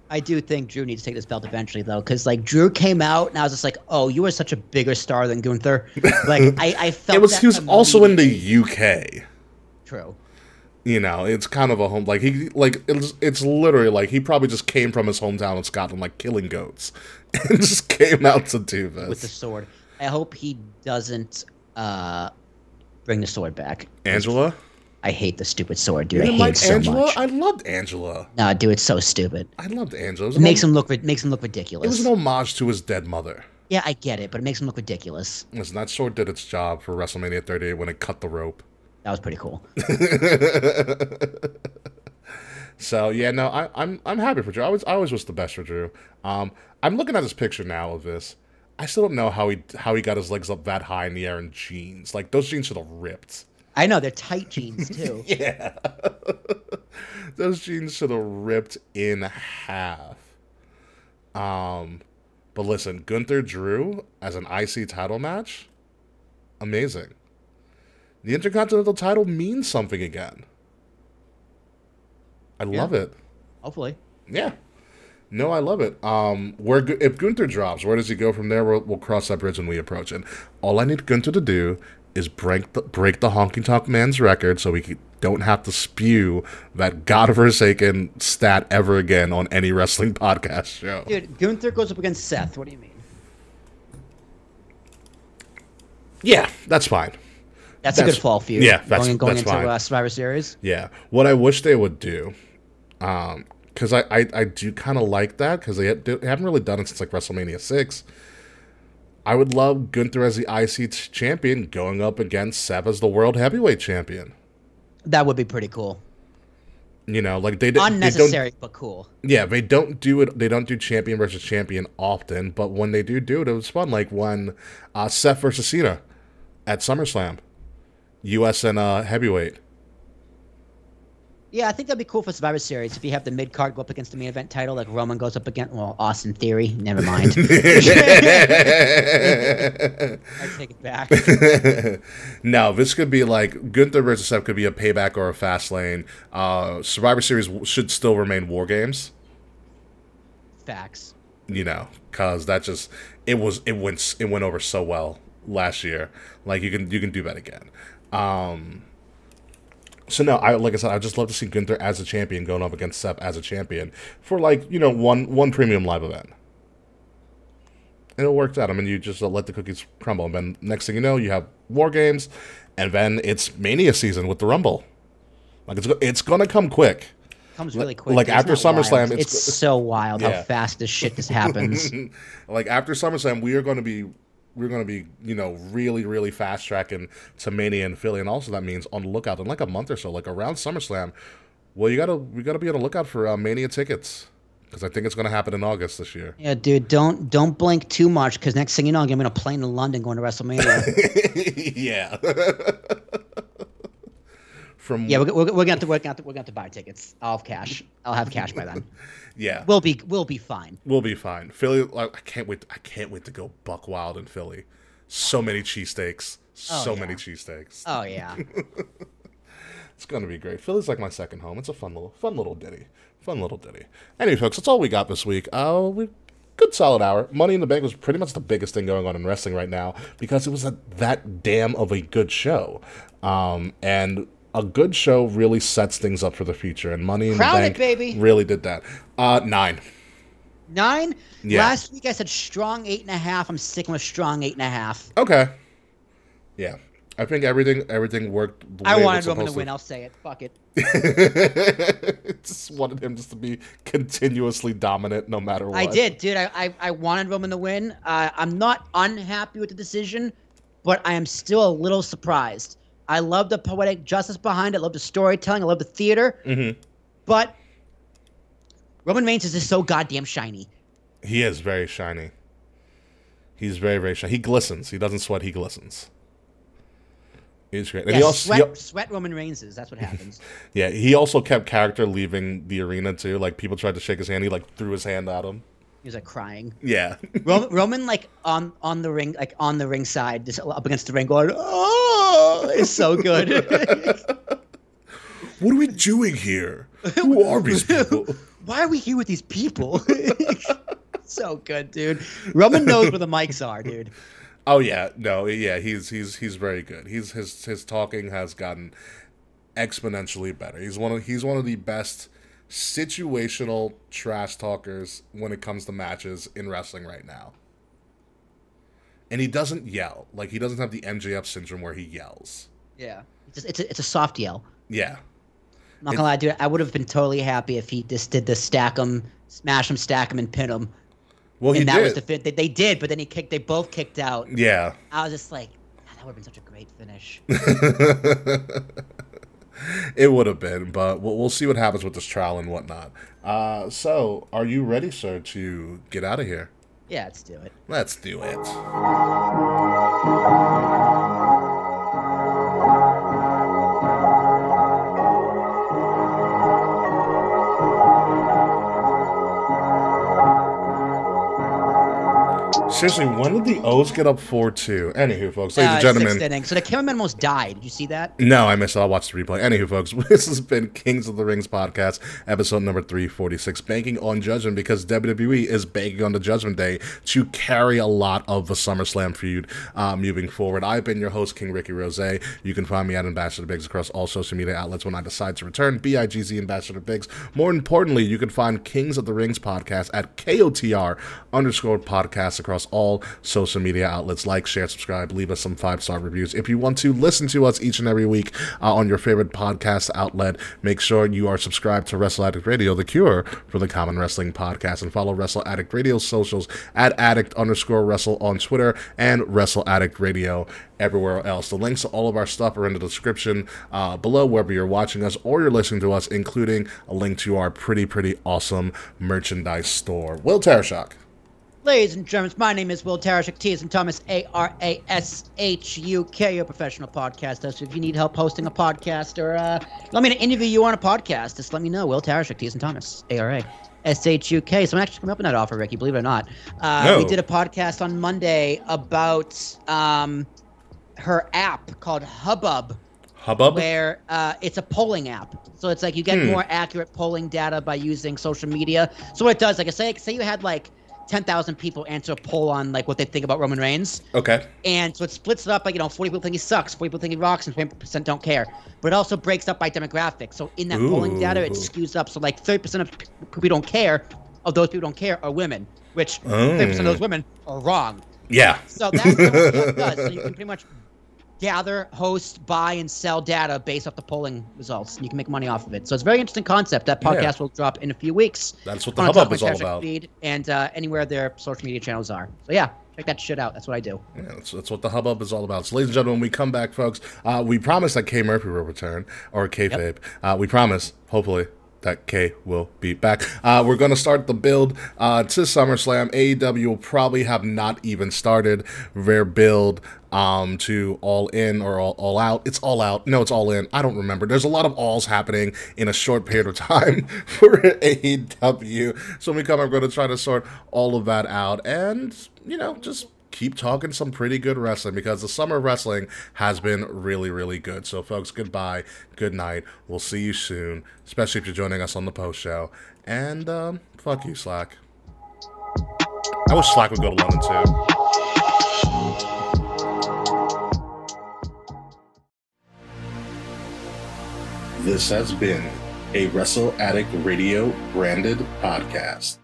[SPEAKER 3] I do think Drew needs to take this belt eventually, though, because like Drew came out and I was just like, "Oh, you are such a bigger star than Gunther." Like I felt
[SPEAKER 2] he was also in the UK.
[SPEAKER 3] True.
[SPEAKER 2] You know, it's kind of a home it's literally like he probably just came from his hometown in Scotland, like killing goats, and just came out to do this
[SPEAKER 3] with the sword. I hope he doesn't bring the sword back.
[SPEAKER 2] Angela?
[SPEAKER 3] I hate the stupid sword, dude. I hate it so
[SPEAKER 2] Angela?
[SPEAKER 3] much.
[SPEAKER 2] I loved Angela.
[SPEAKER 3] No, dude, it's so stupid.
[SPEAKER 2] I loved Angela.
[SPEAKER 3] It makes him look ridiculous.
[SPEAKER 2] It was an homage to his dead mother.
[SPEAKER 3] Yeah, I get it, but it makes him look ridiculous.
[SPEAKER 2] Listen, that sword did its job for WrestleMania 38 when it cut the rope.
[SPEAKER 3] That was pretty cool.
[SPEAKER 2] So yeah, no, I'm happy for Drew. I always was the best for Drew. I'm looking at his picture now of this. I still don't know how he got his legs up that high in the air in jeans. Like those jeans should have ripped.
[SPEAKER 3] I know, they're tight jeans too.
[SPEAKER 2] Yeah. Those jeans should have ripped in half. But listen, Gunther Drew as an IC title match, amazing. The Intercontinental title means something again. I love it.
[SPEAKER 3] Hopefully.
[SPEAKER 2] Yeah. No, I love it. If Gunther drops, where does he go from there? We'll cross that bridge when we approach it. All I need Gunther to do is break the Honky Tonk Man's record so we don't have to spew that godforsaken stat ever again on any wrestling podcast show.
[SPEAKER 3] Dude, Gunther goes up against Seth. What do you mean?
[SPEAKER 2] Yeah, that's fine.
[SPEAKER 3] That's a good fall feud.
[SPEAKER 2] Yeah,
[SPEAKER 3] going
[SPEAKER 2] that's
[SPEAKER 3] into
[SPEAKER 2] fine.
[SPEAKER 3] Survivor Series.
[SPEAKER 2] Yeah, what I wish they would do, because I do kind of like that, because they haven't really done it since like WrestleMania 6. I would love Gunther as the IC champion going up against Seth as the World Heavyweight Champion.
[SPEAKER 3] That would be pretty cool.
[SPEAKER 2] You know, like
[SPEAKER 3] unnecessary but cool.
[SPEAKER 2] Yeah, they don't do it. They don't do champion versus champion often, but when they do it, it was fun. Like when Seth versus Cena at SummerSlam, US and heavyweight.
[SPEAKER 3] Yeah, I think that'd be cool for Survivor Series if you have the mid card go up against the main event title, like Roman goes up against Austin Theory. Never mind. I take it back.
[SPEAKER 2] No, this could be like Gunther versus Seth could be a Payback or a Fastlane. Survivor Series should still remain War Games.
[SPEAKER 3] Facts.
[SPEAKER 2] You know, because that just it went over so well last year. Like you can do that again. So no, like I said, I'd just love to see Gunther as a champion going up against Seth as a champion for like, you know, one premium live event. And it worked out. I mean, you just let the cookies crumble. And then next thing you know, you have War Games, and then it's Mania season with the Rumble. Like it's gonna come quick.
[SPEAKER 3] Comes really quick.
[SPEAKER 2] Like after SummerSlam,
[SPEAKER 3] it's so wild how fast this shit just happens.
[SPEAKER 2] Like after SummerSlam, we're going to be, you know, really, really fast tracking to Mania in Philly, and also that means on the lookout in like a month or so, like around SummerSlam. Well, we gotta be on the lookout for Mania tickets, because I think it's gonna happen in August this year.
[SPEAKER 3] Yeah, dude, don't blink too much, because next thing you know, I'm gonna plane to London going to WrestleMania.
[SPEAKER 2] Yeah.
[SPEAKER 3] We're going to buy tickets. I'll have cash. I'll have cash by then.
[SPEAKER 2] Yeah,
[SPEAKER 3] we'll be fine.
[SPEAKER 2] We'll be fine. Philly, like, I can't wait to go buck wild in Philly. So many cheesesteaks. Many cheesesteaks.
[SPEAKER 3] Oh yeah.
[SPEAKER 2] It's gonna be great. Philly's like my second home. It's a fun little ditty. Anyway, folks, that's all we got this week. Good solid hour. Money in the Bank was pretty much the biggest thing going on in wrestling right now, because it was that damn of a good show. And a good show really sets things up for the future, and Money in the Bank really did that. 9.
[SPEAKER 3] 9?
[SPEAKER 2] Yeah.
[SPEAKER 3] Last week I said strong 8.5. I'm sticking with strong 8.5.
[SPEAKER 2] Okay. Yeah. I think everything worked the way
[SPEAKER 3] I
[SPEAKER 2] it
[SPEAKER 3] wanted
[SPEAKER 2] was
[SPEAKER 3] Roman to
[SPEAKER 2] supposed
[SPEAKER 3] win. I'll say it. Fuck it.
[SPEAKER 2] Just wanted him just to be continuously dominant no matter what.
[SPEAKER 3] I did, dude. I wanted Roman to win. I'm not unhappy with the decision, but I am still a little surprised. I love the poetic justice behind it. I love the storytelling. I love the theater.
[SPEAKER 2] Mm-hmm.
[SPEAKER 3] But Roman Reigns is just so goddamn shiny.
[SPEAKER 2] He is very shiny. He's very, very shiny. He glistens. He doesn't sweat. He glistens. He's great. And
[SPEAKER 3] yeah,
[SPEAKER 2] he also,
[SPEAKER 3] sweat Roman Reigns is. That's what happens.
[SPEAKER 2] Yeah, he also kept character leaving the arena, too. Like, people tried to shake his hand. He, like, threw his hand at him.
[SPEAKER 3] He was like crying.
[SPEAKER 2] Yeah.
[SPEAKER 3] Roman like on the ring, like on the ring side, just up against the ring, going, "Oh, it's so good."
[SPEAKER 2] What are we doing here? Who are these people?
[SPEAKER 3] Why are we here with these people? So good, dude. Roman knows where the mics are, dude.
[SPEAKER 2] Oh yeah, no, yeah, he's very good. His talking has gotten exponentially better. He's one of the best situational trash talkers when it comes to matches in wrestling right now. And he doesn't yell. Like, he doesn't have the MJF syndrome where he yells.
[SPEAKER 3] Yeah. It's a soft yell.
[SPEAKER 2] Yeah.
[SPEAKER 3] I'm not gonna lie, dude. I would have been totally happy if he just did the stack him, smash him, stack him, and pin him.
[SPEAKER 2] Well,
[SPEAKER 3] and
[SPEAKER 2] he
[SPEAKER 3] that
[SPEAKER 2] did.
[SPEAKER 3] Was the fit. They did, but then they both kicked out.
[SPEAKER 2] Yeah.
[SPEAKER 3] I was just like, that would have been such a great finish.
[SPEAKER 2] It would have been, but we'll see what happens with this trial and whatnot. So, are you ready, sir, to get out of here?
[SPEAKER 3] Yeah, let's do it.
[SPEAKER 2] Let's do it. Seriously, when did the O's get up 4-2? Anywho, folks, ladies and gentlemen.
[SPEAKER 3] 6th inning. So the cameraman almost died. Did you see that?
[SPEAKER 2] No, I missed it. I'll watch the replay. Anywho, folks, this has been Kings of the Rings podcast, episode number 346, banking on Judgement, because WWE is banking on the Judgment Day to carry a lot of the SummerSlam feud moving forward. I've been your host, King Ricky Rose. You can find me at Ambassador Biggs across all social media outlets when I decide to return, BIGZ Ambassador Biggs. More importantly, you can find Kings of the Rings podcast at KOTR_podcast across all social media outlets. Like, share, subscribe, leave us some 5-star reviews. If you want to listen to us each and every week on your favorite podcast outlet, make sure you are subscribed to Wrestle Addict Radio, the cure for the common wrestling podcast, and follow Wrestle Addict Radio socials at Addict_Wrestle on Twitter and Wrestle Addict Radio everywhere else. The links to all of our stuff are in the description below, wherever you're watching us or you're listening to us, including a link to our pretty awesome merchandise store. Will Tarashuk.
[SPEAKER 3] Ladies and gentlemen, my name is Will Tarashuk, T as in Thomas, ARASHUK, your professional podcaster. So if you need help hosting a podcast or let me interview you on a podcast, just let me know. Will Tarashuk, T as in Thomas, ARASHUK. So I'm actually coming up with that offer, Ricky, believe it or not. We did a podcast on Monday about her app called Hubbub.
[SPEAKER 2] Hubbub?
[SPEAKER 3] Where it's a polling app. So it's like you get more accurate polling data by using social media. So what it does, like say you had like 10,000 people answer a poll on like what they think about Roman Reigns. Okay. And so it splits it up, like, 40 people think he sucks, 40 people think he rocks, and 20% don't care. But it also breaks up by demographics. So in that polling data, it skews up. So like 30% of people who don't care, of those people who don't care, are women, which 30% of those women are wrong.
[SPEAKER 2] Yeah.
[SPEAKER 3] So that's what it does. So you can pretty much gather, host, buy, and sell data based off the polling results, and you can make money off of it. So it's a very interesting concept. That podcast will drop in a few weeks.
[SPEAKER 2] That's what the Hubbub is all about.
[SPEAKER 3] Feed and anywhere their social media channels are. So yeah, check that shit out. That's what I do.
[SPEAKER 2] Yeah, that's what the Hubbub is all about. So ladies and gentlemen, when we come back, folks, we promise that K Murphy will return, or Kayfabe. We promise, hopefully, that K will be back. We're going to start the build to SummerSlam. AEW will probably have not even started their build to All In or all Out. It's All Out. No, it's All In. I don't remember. There's a lot of alls happening in a short period of time for AEW. So when we come, I'm going to try to sort all of that out and, just keep talking some pretty good wrestling, because the summer of wrestling has been really good. So folks, goodbye, good night. We'll see you soon, especially if you're joining us on the post show. And fuck you, Slack. I wish Slack would go to London too. This has been a Wrestle Addict Radio branded podcast.